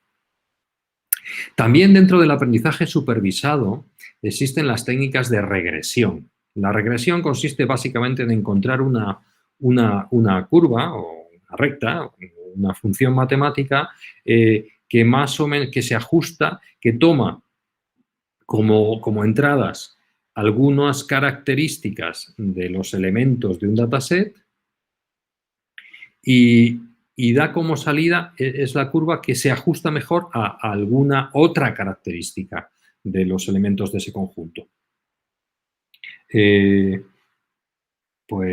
También dentro del aprendizaje supervisado existen las técnicas de regresión. La regresión consiste básicamente en encontrar una curva o una recta, una función matemática que más o menos que se ajusta, que toma como entradas algunas características de los elementos de un dataset y da como salida, es la curva que se ajusta mejor a alguna otra característica de los elementos de ese conjunto. Por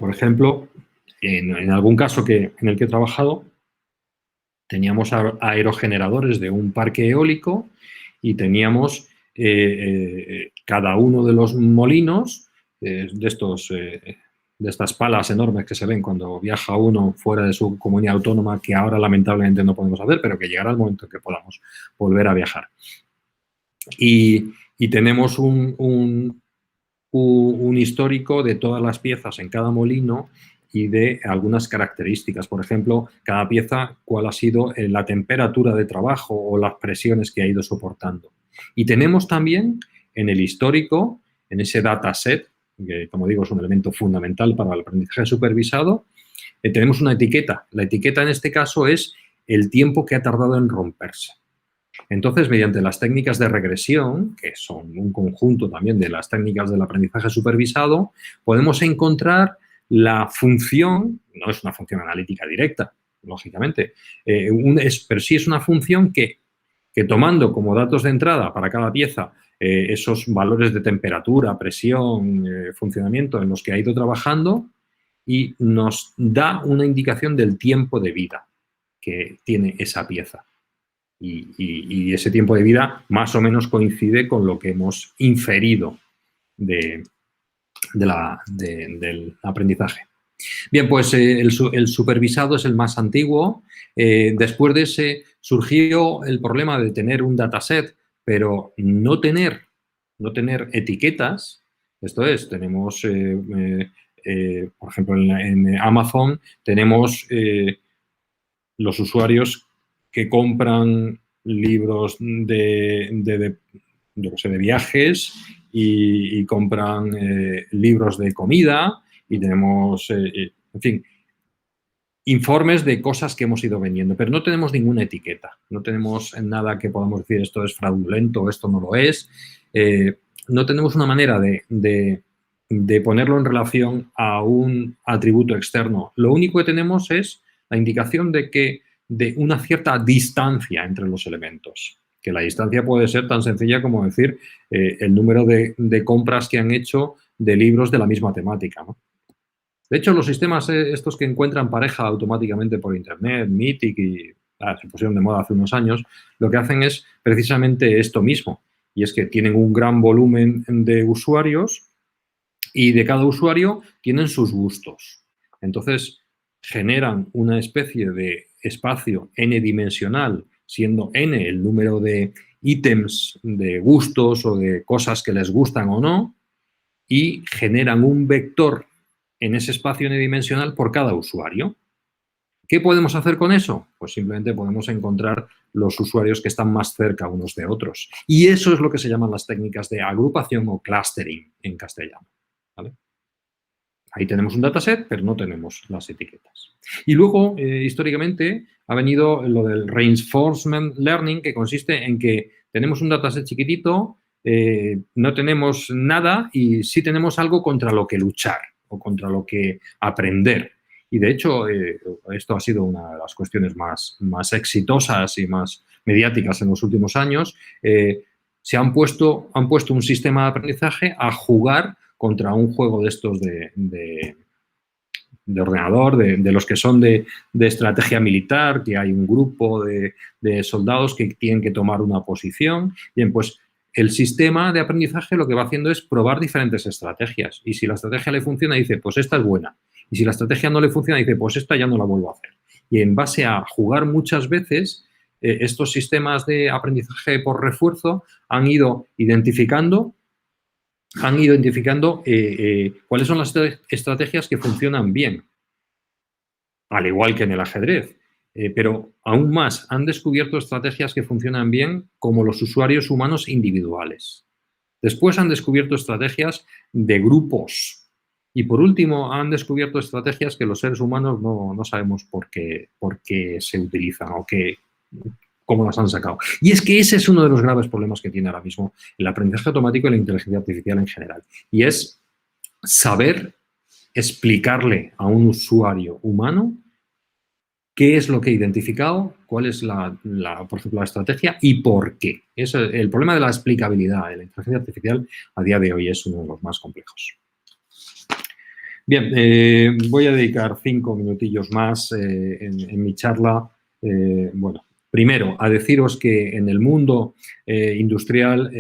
ejemplo, en algún caso en el que he trabajado, teníamos aerogeneradores de un parque eólico y teníamos cada uno de los molinos de estas palas enormes que se ven cuando viaja uno fuera de su comunidad autónoma, que ahora lamentablemente no podemos hacer, pero que llegará el momento en que podamos volver a viajar. Y tenemos un histórico de todas las piezas en cada molino y de algunas características. Por ejemplo, cada pieza, cuál ha sido la temperatura de trabajo o las presiones que ha ido soportando. Y tenemos también en el histórico, en ese dataset, que como digo es un elemento fundamental para el aprendizaje supervisado, tenemos una etiqueta. La etiqueta en este caso es el tiempo que ha tardado en romperse. Entonces, mediante las técnicas de regresión, que son un conjunto también de las técnicas del aprendizaje supervisado, podemos encontrar la función, no es una función analítica directa, lógicamente, pero sí es una función que tomando como datos de entrada para cada pieza esos valores de temperatura, presión, funcionamiento en los que ha ido trabajando y nos da una indicación del tiempo de vida que tiene esa pieza. Y ese tiempo de vida más o menos coincide con lo que hemos inferido del aprendizaje. Bien, pues el supervisado es el más antiguo. Después de ese surgió el problema de tener un dataset, pero no tener etiquetas. Esto es, tenemos, por ejemplo, en Amazon tenemos los usuarios que compran libros de viajes y compran libros de comida y tenemos, en fin, informes de cosas que hemos ido vendiendo, pero no tenemos ninguna etiqueta, no tenemos nada que podamos decir esto es fraudulento, esto no lo es, no tenemos una manera de ponerlo en relación a un atributo externo. Lo único que tenemos es la indicación de una cierta distancia entre los elementos, que la distancia puede ser tan sencilla como decir el número de compras que han hecho de libros de la misma temática, ¿no? De hecho, los sistemas estos que encuentran pareja automáticamente por Internet, Mythic y se pusieron de moda hace unos años, lo que hacen es precisamente esto mismo, y es que tienen un gran volumen de usuarios y de cada usuario tienen sus gustos. Entonces, generan una especie de espacio n-dimensional, siendo n el número de ítems de gustos o de cosas que les gustan o no y generan un vector en ese espacio unidimensional por cada usuario. ¿Qué podemos hacer con eso? Pues simplemente podemos encontrar los usuarios que están más cerca unos de otros. Y eso es lo que se llaman las técnicas de agrupación o clustering en castellano, ¿vale? Ahí tenemos un dataset, pero no tenemos las etiquetas. Y luego, históricamente, ha venido lo del reinforcement learning, que consiste en que tenemos un dataset chiquitito, no tenemos nada y sí tenemos algo contra lo que luchar o contra lo que aprender. Y, de hecho, esto ha sido una de las cuestiones más exitosas y más mediáticas en los últimos años. Se han puesto un sistema de aprendizaje a jugar contra un juego de estos de ordenador, de los que son de estrategia militar, que hay un grupo de soldados que tienen que tomar una posición. Bien, pues el sistema de aprendizaje lo que va haciendo es probar diferentes estrategias. Y si la estrategia le funciona, dice, pues esta es buena. Y si la estrategia no le funciona, dice, pues esta ya no la vuelvo a hacer. Y en base a jugar muchas veces, estos sistemas de aprendizaje por refuerzo han ido identificando cuáles son las estrategias que funcionan bien, al igual que en el ajedrez. Pero aún más, han descubierto estrategias que funcionan bien como los usuarios humanos individuales. Después han descubierto estrategias de grupos. Y por último, han descubierto estrategias que los seres humanos no sabemos por qué se utilizan o cómo las han sacado. Y es que ese es uno de los graves problemas que tiene ahora mismo el aprendizaje automático y la inteligencia artificial en general. Y es saber explicarle a un usuario humano qué es lo que ha identificado, cuál es por ejemplo, la estrategia y por qué. El problema de la explicabilidad de la inteligencia artificial a día de hoy es uno de los más complejos. Bien, voy a dedicar 5 minutillos más en mi charla. Bueno, primero, a deciros que en el mundo industrial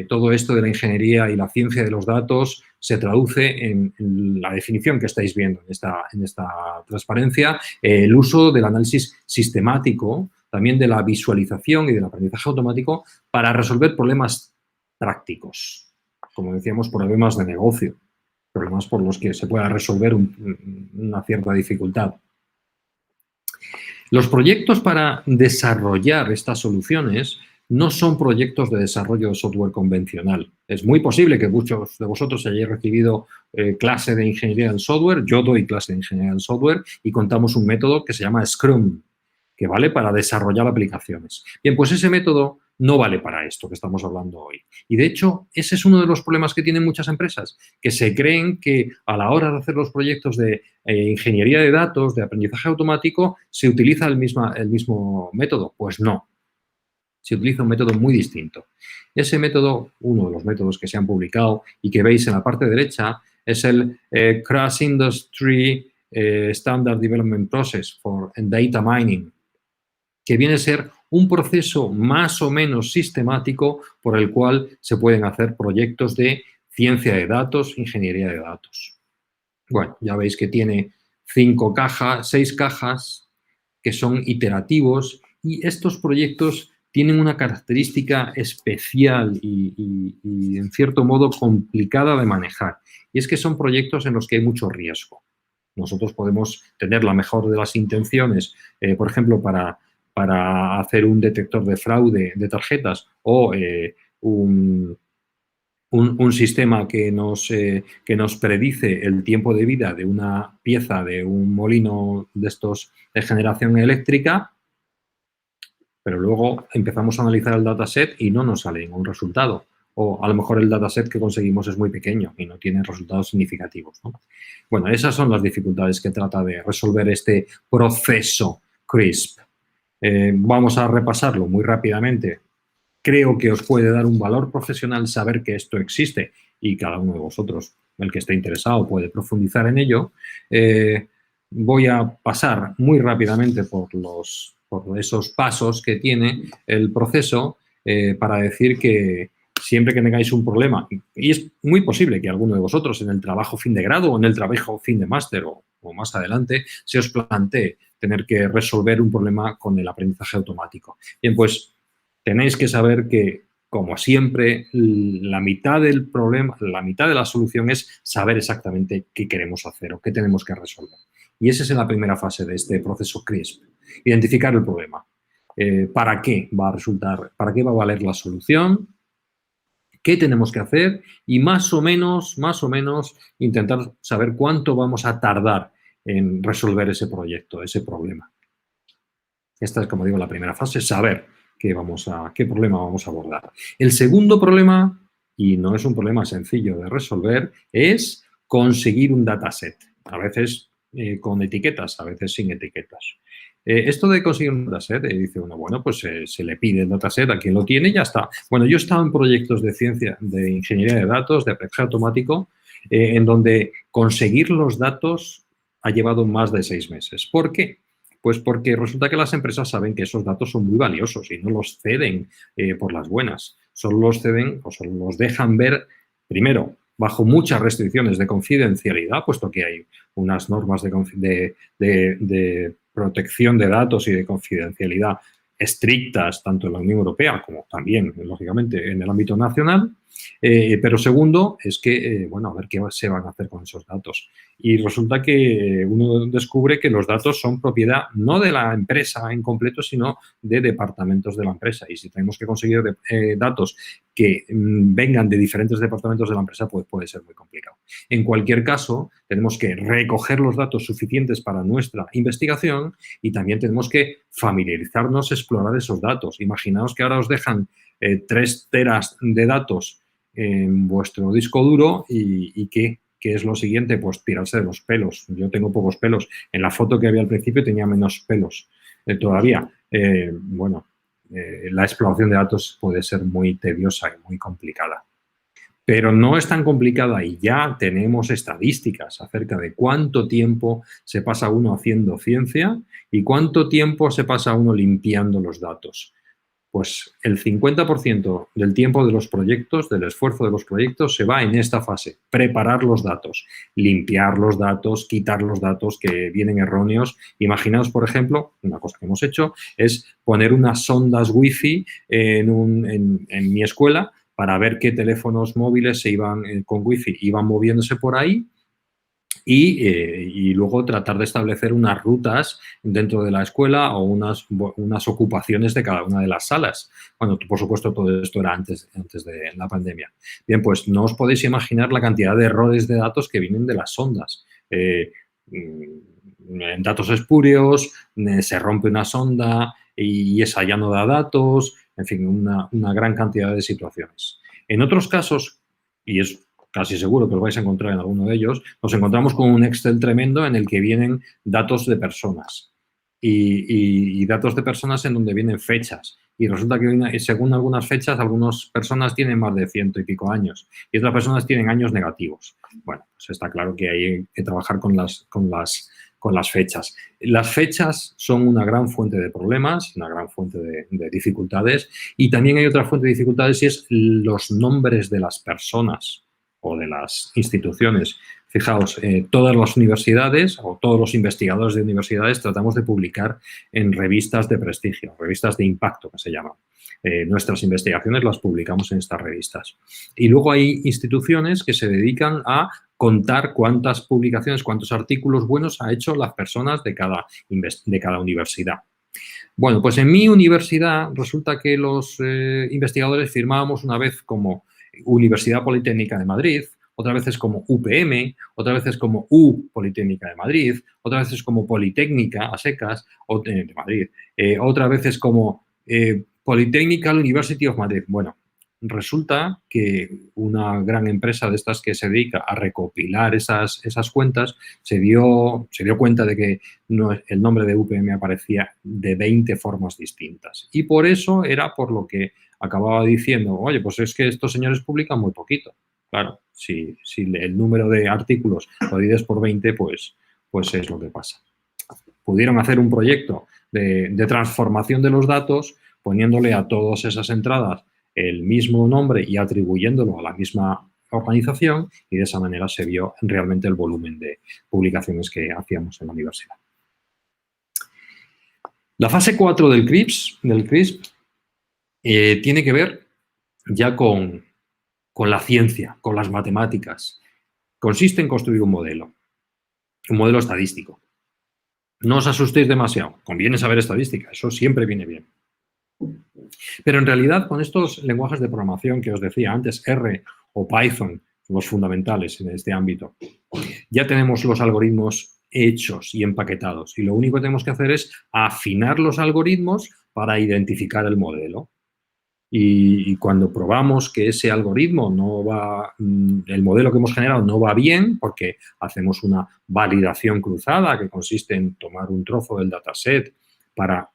todo esto de la ingeniería y la ciencia de los datos se traduce en la definición que estáis viendo en esta transparencia, el uso del análisis sistemático, también de la visualización y del aprendizaje automático para resolver problemas prácticos, como decíamos, problemas de negocio, problemas por los que se pueda resolver una cierta dificultad. Los proyectos para desarrollar estas soluciones no son proyectos de desarrollo de software convencional. Es muy posible que muchos de vosotros hayáis recibido clase de ingeniería del software. Yo doy clase de ingeniería del software y contamos un método que se llama Scrum, que vale para desarrollar aplicaciones. Bien, pues ese método no vale para esto que estamos hablando hoy. Y, de hecho, ese es uno de los problemas que tienen muchas empresas, que se creen que a la hora de hacer los proyectos de ingeniería de datos, de aprendizaje automático, se utiliza el mismo método. Pues no. Se utiliza un método muy distinto. Ese método, uno de los métodos que se han publicado y que veis en la parte derecha, es el Cross Industry Standard Development Process for Data Mining, que viene a ser un proceso más o menos sistemático por el cual se pueden hacer proyectos de ciencia de datos, ingeniería de datos. Bueno, ya veis que tiene 6 cajas que son iterativos y estos proyectos tienen una característica especial y en cierto modo complicada de manejar. Y es que son proyectos en los que hay mucho riesgo. Nosotros podemos tener la mejor de las intenciones, por ejemplo, para hacer un detector de fraude de tarjetas o un sistema que nos predice el tiempo de vida de una pieza de un molino de estos de generación eléctrica, pero luego empezamos a analizar el dataset y no nos sale ningún resultado. O a lo mejor el dataset que conseguimos es muy pequeño y no tiene resultados significativos, ¿no? Bueno, esas son las dificultades que trata de resolver este proceso CRISP. Vamos a repasarlo muy rápidamente. Creo que os puede dar un valor profesional saber que esto existe y cada uno de vosotros, el que esté interesado, puede profundizar en ello. Voy a pasar muy rápidamente por esos pasos que tiene el proceso para decir que siempre que tengáis un problema, y es muy posible que alguno de vosotros en el trabajo fin de grado o en el trabajo fin de máster o más adelante se os plantee tener que resolver un problema con el aprendizaje automático. Bien, pues tenéis que saber que, como siempre, la mitad del problema, la mitad de la solución es saber exactamente qué queremos hacer o qué tenemos que resolver. Y esa es la primera fase de este proceso CRISP, identificar el problema. ¿Para qué va a resultar, para qué va a valer la solución? ¿Qué tenemos que hacer? Y más o menos, intentar saber cuánto vamos a tardar en resolver ese proyecto, ese problema. Esta es, como digo, la primera fase, saber qué problema vamos a abordar. El segundo problema, y no es un problema sencillo de resolver, es conseguir un dataset. A veces con etiquetas, a veces sin etiquetas. Esto de conseguir un dataset, dice uno, bueno, pues se le pide el dataset a quien lo tiene y ya está. Bueno, yo he estado en proyectos de ciencia, de ingeniería de datos, de aprendizaje automático, en donde conseguir los datos ha llevado más de 6 meses. ¿Por qué? Pues porque resulta que las empresas saben que esos datos son muy valiosos y no los ceden por las buenas. Solo los ceden o solo los dejan ver, primero, bajo muchas restricciones de confidencialidad, puesto que hay unas normas de protección de datos y de confidencialidad estrictas, tanto en la Unión Europea como también, lógicamente, en el ámbito nacional. Pero segundo, es que, bueno, a ver qué se van a hacer con esos datos. Y resulta que uno descubre que los datos son propiedad no de la empresa en completo, sino de departamentos de la empresa. Y si tenemos que conseguir datos que vengan de diferentes departamentos de la empresa, pues puede ser muy complicado. En cualquier caso, tenemos que recoger los datos suficientes para nuestra investigación y también tenemos que familiarizarnos, explorar esos datos. Imaginaos que ahora os dejan 3 teras de datos en vuestro disco duro y ¿qué es lo siguiente? Pues tirarse de los pelos. Yo tengo pocos pelos. En la foto que había al principio tenía menos pelos todavía. La exploración de datos puede ser muy tediosa y muy complicada. Pero no es tan complicada y ya tenemos estadísticas acerca de cuánto tiempo se pasa uno haciendo ciencia y cuánto tiempo se pasa uno limpiando los datos. Pues el 50% del tiempo de los proyectos, del esfuerzo de los proyectos, se va en esta fase, preparar los datos, limpiar los datos, quitar los datos que vienen erróneos. Imaginaos, por ejemplo, una cosa que hemos hecho es poner unas sondas wifi en mi escuela para ver qué teléfonos móviles se iban con wifi iban moviéndose por ahí. Y luego tratar de establecer unas rutas dentro de la escuela o unas ocupaciones de cada una de las salas. Bueno, por supuesto, todo esto era antes de la pandemia. Bien, pues no os podéis imaginar la cantidad de errores de datos que vienen de las sondas. En datos espurios, se rompe una sonda y esa ya no da datos, en fin, una gran cantidad de situaciones. En otros casos, y es casi seguro que os vais a encontrar en alguno de ellos, nos encontramos con un Excel tremendo en el que vienen datos de personas y datos de personas en donde vienen fechas. Y resulta que según algunas fechas, algunas personas tienen más de 100 y pico años y otras personas tienen años negativos. Bueno, pues está claro que hay que trabajar con las fechas. Las fechas son una gran fuente de problemas, una gran fuente de dificultades y también hay otra fuente de dificultades y es los nombres de las personas o de las instituciones. Fijaos, todas las universidades o todos los investigadores de universidades tratamos de publicar en revistas de prestigio, revistas de impacto que se llaman. Nuestras investigaciones las publicamos en estas revistas. Y luego hay instituciones que se dedican a contar cuántas publicaciones, cuántos artículos buenos ha hecho las personas de cada universidad. Bueno, pues en mi universidad resulta que los investigadores firmábamos una vez como Universidad Politécnica de Madrid, otras veces como UPM, otras veces como U Politécnica de Madrid, otras veces como Politécnica a secas de Madrid, otras veces como Polytechnical University of Madrid. Bueno, resulta que una gran empresa de estas que se dedica a recopilar esas cuentas se dio cuenta de que el nombre de UPM aparecía de 20 formas distintas. Y por eso era por lo que acababa diciendo, oye, pues es que estos señores publican muy poquito. Claro, si el número de artículos lo divides por 20, pues es lo que pasa. Pudieron hacer un proyecto de transformación de los datos poniéndole a todas esas entradas el mismo nombre y atribuyéndolo a la misma organización y de esa manera se vio realmente el volumen de publicaciones que hacíamos en la universidad. La fase 4 del CRISP tiene que ver ya con la ciencia, con las matemáticas. Consiste en construir un modelo estadístico. No os asustéis demasiado, conviene saber estadística, eso siempre viene bien. Pero en realidad con estos lenguajes de programación que os decía antes, R o Python, los fundamentales en este ámbito, ya tenemos los algoritmos hechos y empaquetados y lo único que tenemos que hacer es afinar los algoritmos para identificar el modelo. Y cuando probamos que ese algoritmo no va, el modelo que hemos generado no va bien, porque hacemos una validación cruzada que consiste en tomar un trozo del dataset para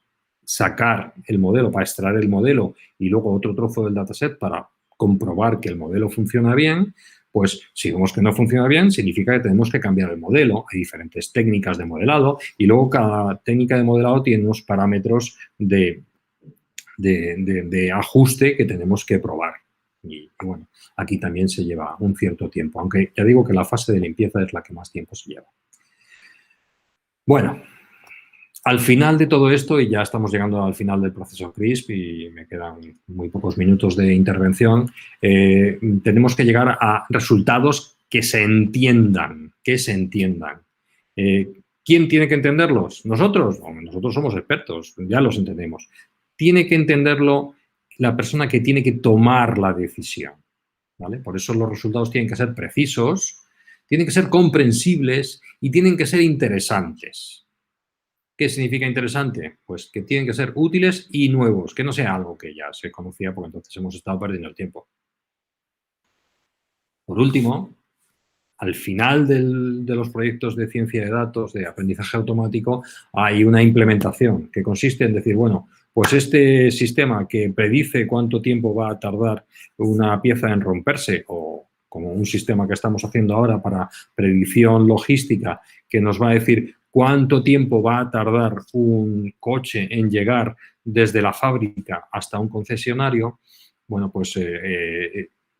sacar el modelo, para extraer el modelo y luego otro trozo del dataset para comprobar que el modelo funciona bien, pues si vemos que no funciona bien, significa que tenemos que cambiar el modelo. Hay diferentes técnicas de modelado y luego cada técnica de modelado tiene unos parámetros de ajuste que tenemos que probar. Y bueno, aquí también se lleva un cierto tiempo, aunque ya digo que la fase de limpieza es la que más tiempo se lleva. Bueno, al final de todo esto, y ya estamos llegando al final del proceso CRISP y me quedan muy pocos minutos de intervención, tenemos que llegar a resultados que se entiendan, ¿quién tiene que entenderlos? ¿Nosotros? Nosotros somos expertos, ya los entendemos. Tiene que entenderlo la persona que tiene que tomar la decisión, ¿vale? Por eso los resultados tienen que ser precisos, tienen que ser comprensibles y tienen que ser interesantes. ¿Qué significa interesante? Pues que tienen que ser útiles y nuevos, que no sea algo que ya se conocía porque entonces hemos estado perdiendo el tiempo. Por último, al final de los proyectos de ciencia de datos, de aprendizaje automático, hay una implementación que consiste en decir, bueno, pues este sistema que predice cuánto tiempo va a tardar una pieza en romperse, o como un sistema que estamos haciendo ahora para predicción logística, que nos va a decir cuánto tiempo va a tardar un coche en llegar desde la fábrica hasta un concesionario, bueno, pues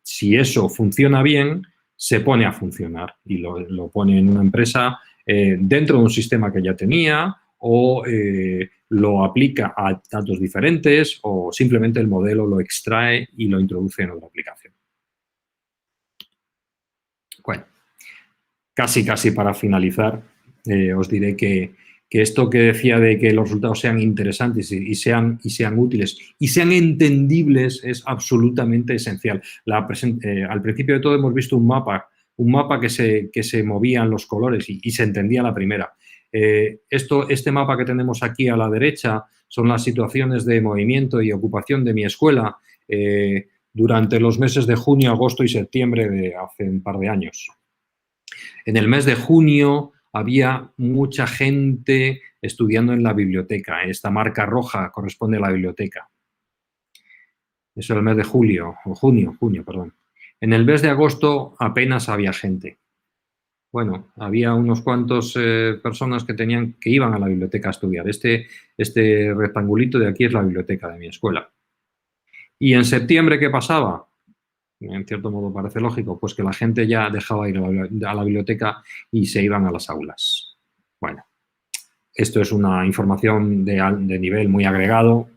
si eso funciona bien, se pone a funcionar y lo pone en una empresa dentro de un sistema que ya tenía o lo aplica a datos diferentes o simplemente el modelo lo extrae y lo introduce en otra aplicación. Bueno, casi para finalizar, os diré que esto que decía de que los resultados sean interesantes y sean útiles y sean entendibles es absolutamente esencial. Al principio de todo hemos visto un mapa que se movían los colores y se entendía la primera. Este mapa que tenemos aquí a la derecha son las situaciones de movimiento y ocupación de mi escuela durante los meses de junio, agosto y septiembre de hace un par de años. En el mes de junio había mucha gente estudiando en la biblioteca. Esta marca roja corresponde a la biblioteca. Eso era el mes de junio, perdón. En el mes de agosto apenas había gente. Bueno, había unos cuantos personas que iban a la biblioteca a estudiar. Este rectangulito de aquí es la biblioteca de mi escuela. ¿Y en septiembre qué pasaba? En cierto modo parece lógico, pues que la gente ya dejaba ir a la biblioteca y se iban a las aulas. Bueno, esto es una información de nivel muy agregado,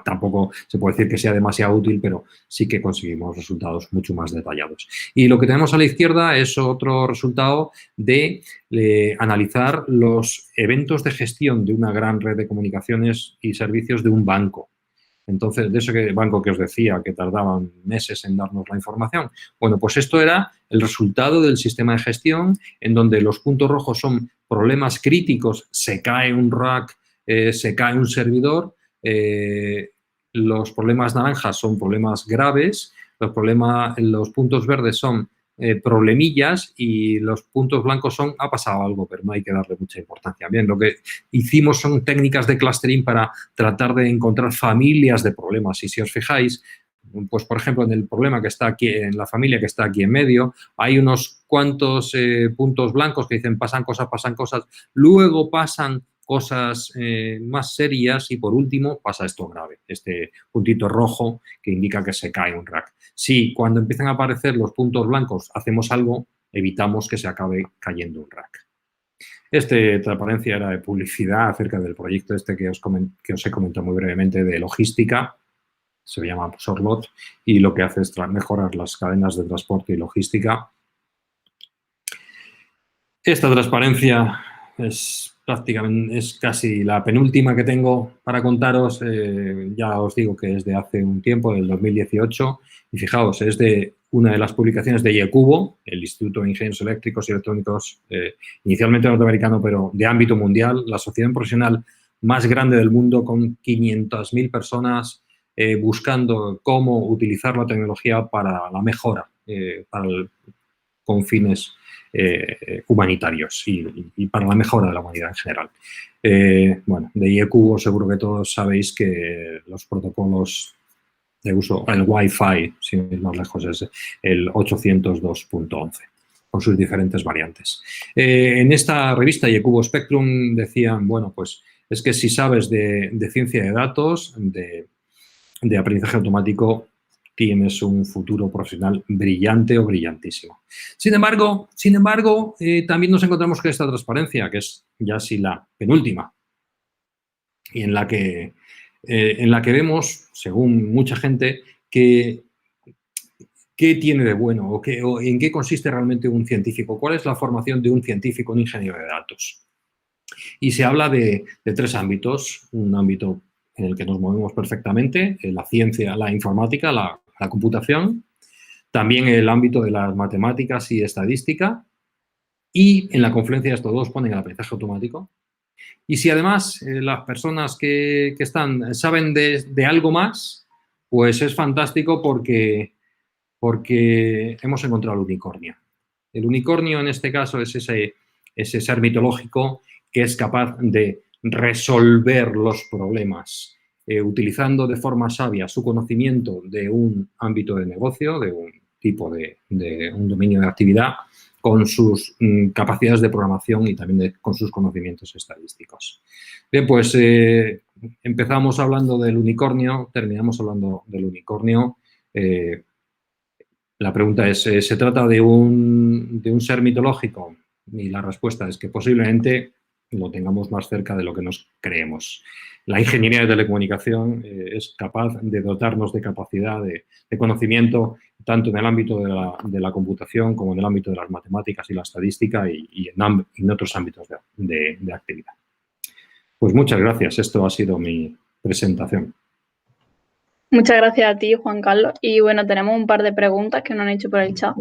tampoco se puede decir que sea demasiado útil, pero sí que conseguimos resultados mucho más detallados. Y lo que tenemos a la izquierda es otro resultado de analizar los eventos de gestión de una gran red de comunicaciones y servicios de un banco. Entonces, de ese banco que os decía que tardaban meses en darnos la información. Bueno, pues esto era el resultado del sistema de gestión en donde los puntos rojos son problemas críticos, se cae un rack, se cae un servidor, los problemas naranjas son problemas graves, los puntos verdes son problemillas y los puntos blancos son ha pasado algo, pero no hay que darle mucha importancia. Bien, lo que hicimos son técnicas de clustering para tratar de encontrar familias de problemas y si os fijáis, pues por ejemplo en el problema que está aquí, en la familia que está aquí en medio, hay unos cuantos puntos blancos que dicen pasan cosas, luego pasan cosas más serias y por último pasa esto grave, este puntito rojo que indica que se cae un rack. Si cuando empiezan a aparecer los puntos blancos hacemos algo, evitamos que se acabe cayendo un rack. Transparencia era de publicidad acerca del proyecto que os he comentado muy brevemente de logística. se llama Sorlot, y lo que hace es mejorar las cadenas de transporte y logística. Esta transparencia es prácticamente, es casi la penúltima que tengo para contaros. Ya os digo que es de hace un tiempo, del 2018, y fijaos, es de una de las publicaciones de IECubo, el Instituto de Ingenieros Eléctricos y Electrónicos, inicialmente norteamericano, pero de ámbito mundial, la sociedad profesional más grande del mundo, con 500.000 personas buscando cómo utilizar la tecnología para la mejora, con fines humanitarios y para la mejora de la humanidad en general. Bueno, de IECubo seguro que todos sabéis que los protocolos de uso, el Wi-Fi, sin ir más lejos, es el 802.11, con sus diferentes variantes. En esta revista IECubo Spectrum decían, bueno, pues es que si sabes de ciencia de datos, de aprendizaje automático, tienes un futuro profesional brillante o brillantísimo. Sin embargo, también nos encontramos con esta transparencia, que es ya sí la penúltima, y en la que vemos, según mucha gente, qué tiene de bueno o en qué consiste realmente un científico, cuál es la formación de un científico, un ingeniero de datos. Y se habla de tres ámbitos, un ámbito en el que nos movemos perfectamente, la ciencia, la informática, la computación, también el ámbito de las matemáticas y estadística, y en la confluencia de estos dos ponen el aprendizaje automático. Y si además las personas que están saben de algo más, pues es fantástico porque hemos encontrado el unicornio. El unicornio en este caso es ese ser mitológico que es capaz de resolver los problemas utilizando de forma sabia su conocimiento de un ámbito de negocio, de un tipo de un dominio de actividad, con sus capacidades de programación y también con sus conocimientos estadísticos. Bien, pues empezamos hablando del unicornio, terminamos hablando del unicornio. La pregunta es, ¿se trata de un ser mitológico? Y la respuesta es que posiblemente lo tengamos más cerca de lo que nos creemos. La ingeniería de telecomunicación es capaz de dotarnos de capacidad de conocimiento, tanto en el ámbito de la computación como en el ámbito de las matemáticas y la estadística y en otros ámbitos de actividad. Pues muchas gracias. Esto ha sido mi presentación. Muchas gracias a ti, Juan Carlos. Y bueno, tenemos un par de preguntas que nos han hecho por el chat.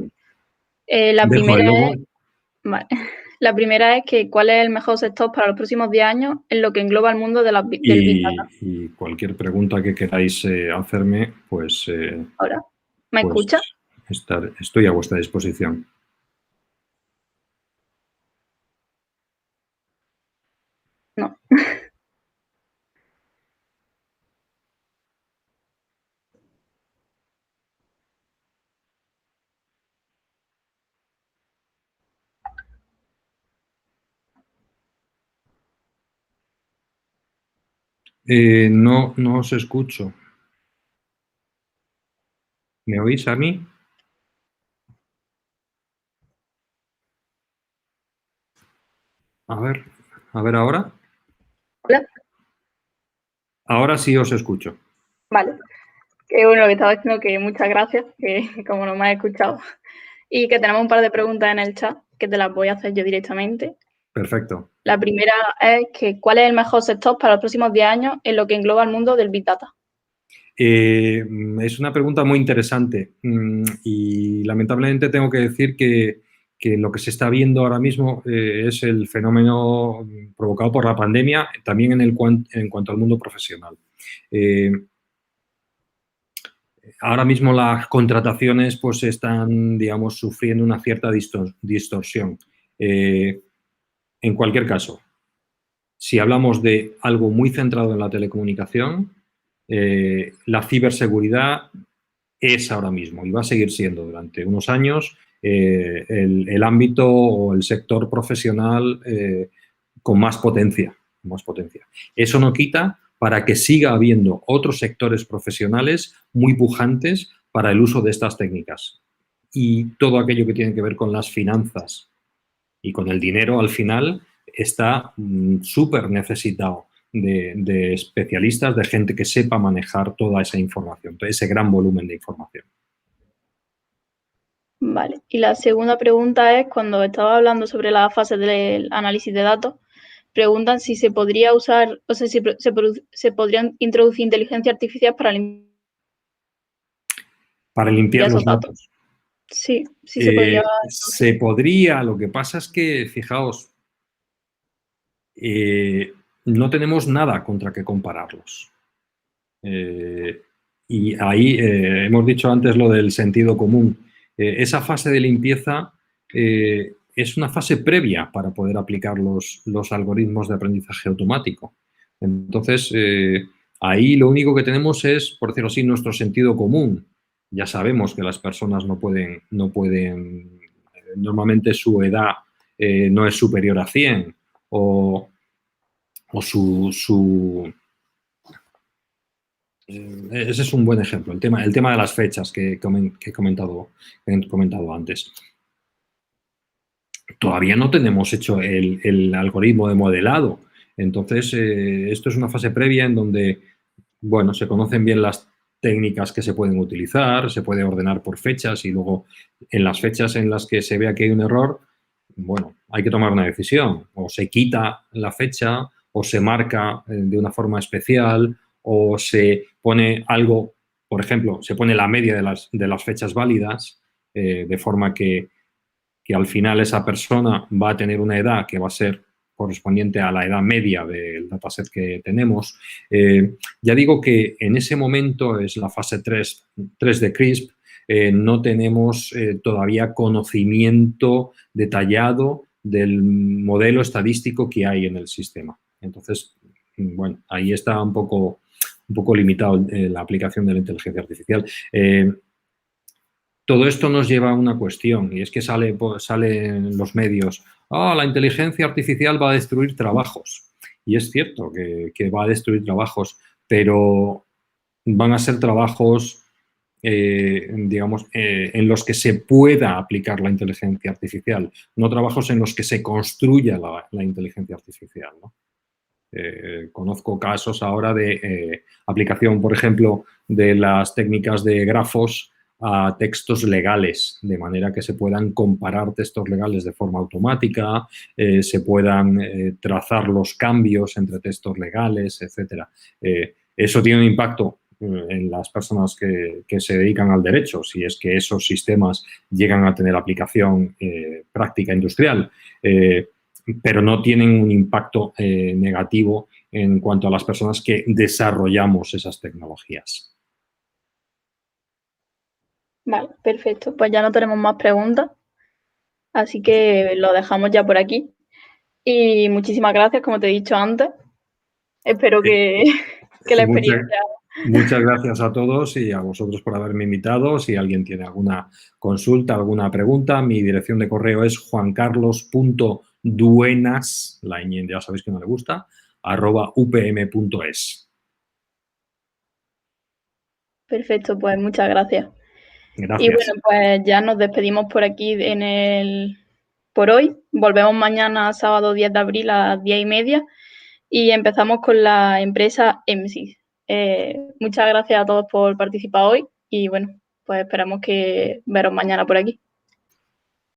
La primera es que ¿cuál es el mejor sector para los próximos 10 años en lo que engloba el mundo del Big Data? Y cualquier pregunta que queráis hacerme, pues... ¿Ahora? ¿Me escucha? Estoy a vuestra disposición. No. No os escucho. ¿Me oís a mí? A ver ahora. Hola. Ahora sí os escucho. Vale. Que bueno, lo que estaba diciendo que muchas gracias, que como no me has escuchado. Y que tenemos un par de preguntas en el chat que te las voy a hacer yo directamente. Perfecto. La primera es que ¿cuál es el mejor sector para los próximos 10 años en lo que engloba el mundo del Big Data? Es una pregunta muy interesante y lamentablemente tengo que decir que lo que se está viendo ahora mismo es el fenómeno provocado por la pandemia, también en cuanto al mundo profesional. Ahora mismo las contrataciones pues están, digamos, sufriendo una cierta distorsión. En cualquier caso, si hablamos de algo muy centrado en la telecomunicación, la ciberseguridad es ahora mismo y va a seguir siendo durante unos años el ámbito o el sector profesional con más potencia. Eso no quita para que siga habiendo otros sectores profesionales muy pujantes para el uso de estas técnicas. Y todo aquello que tiene que ver con las finanzas y con el dinero, al final, está súper necesitado de especialistas, de gente que sepa manejar toda esa información, todo ese gran volumen de información. Vale. Y la segunda pregunta es, cuando estaba hablando sobre la fase del análisis de datos, preguntan si se podría usar, o sea, si se podrían introducir inteligencia artificial para limpiar Limpiar esos los datos. datos. Sí, sí se podría. Se podría, lo que pasa es que, fijaos, no tenemos nada contra que compararlos. Y ahí hemos dicho antes lo del sentido común. Esa fase de limpieza es una fase previa para poder aplicar los algoritmos de aprendizaje automático. Entonces, ahí lo único que tenemos es, por decirlo así, nuestro sentido común. Ya sabemos que las personas no pueden normalmente su edad no es superior a 100 o su ese es un buen ejemplo, el tema de las fechas que he comentado antes. Todavía no tenemos hecho el algoritmo de modelado. Entonces, esto es una fase previa en donde, bueno, se conocen bien las técnicas que se pueden utilizar, se puede ordenar por fechas y luego en las fechas en las que se vea que hay un error, bueno, hay que tomar una decisión. O se quita la fecha o se marca de una forma especial o se pone algo, por ejemplo, se pone la media de las fechas válidas de forma que al final esa persona va a tener una edad que va a ser correspondiente a la edad media del dataset que tenemos. Ya digo que en ese momento es la fase 3 de CRISP, no tenemos todavía conocimiento detallado del modelo estadístico que hay en el sistema. Entonces, bueno, ahí está un poco limitado la aplicación de la inteligencia artificial. Todo esto nos lleva a una cuestión y es que sale en los medios, la inteligencia artificial va a destruir trabajos. Y es cierto que va a destruir trabajos, pero van a ser trabajos, digamos, en los que se pueda aplicar la inteligencia artificial, no trabajos en los que se construya la inteligencia artificial, ¿no? Conozco casos ahora de aplicación, por ejemplo, de las técnicas de grafos a textos legales, de manera que se puedan comparar textos legales de forma automática, se puedan trazar los cambios entre textos legales, etc. Eso tiene un impacto en las personas que se dedican al derecho, si es que esos sistemas llegan a tener aplicación práctica industrial. Pero no tienen un impacto negativo en cuanto a las personas que desarrollamos esas tecnologías. Vale, perfecto. Pues ya no tenemos más preguntas, así que lo dejamos ya por aquí. Y muchísimas gracias, como te he dicho antes. Espero que la experiencia... Muchas gracias a todos y a vosotros por haberme invitado. Si alguien tiene alguna consulta, alguna pregunta, mi dirección de correo es juancarlos.duenas, la ñ ya sabéis que no le gusta, @upm.es. Perfecto, pues muchas gracias. Gracias. Y bueno, pues ya nos despedimos por aquí por hoy. Volvemos mañana, sábado 10 de abril a las 10:30 y empezamos con la empresa EMSIS. Muchas gracias a todos por participar hoy y bueno, pues esperamos que veros mañana por aquí.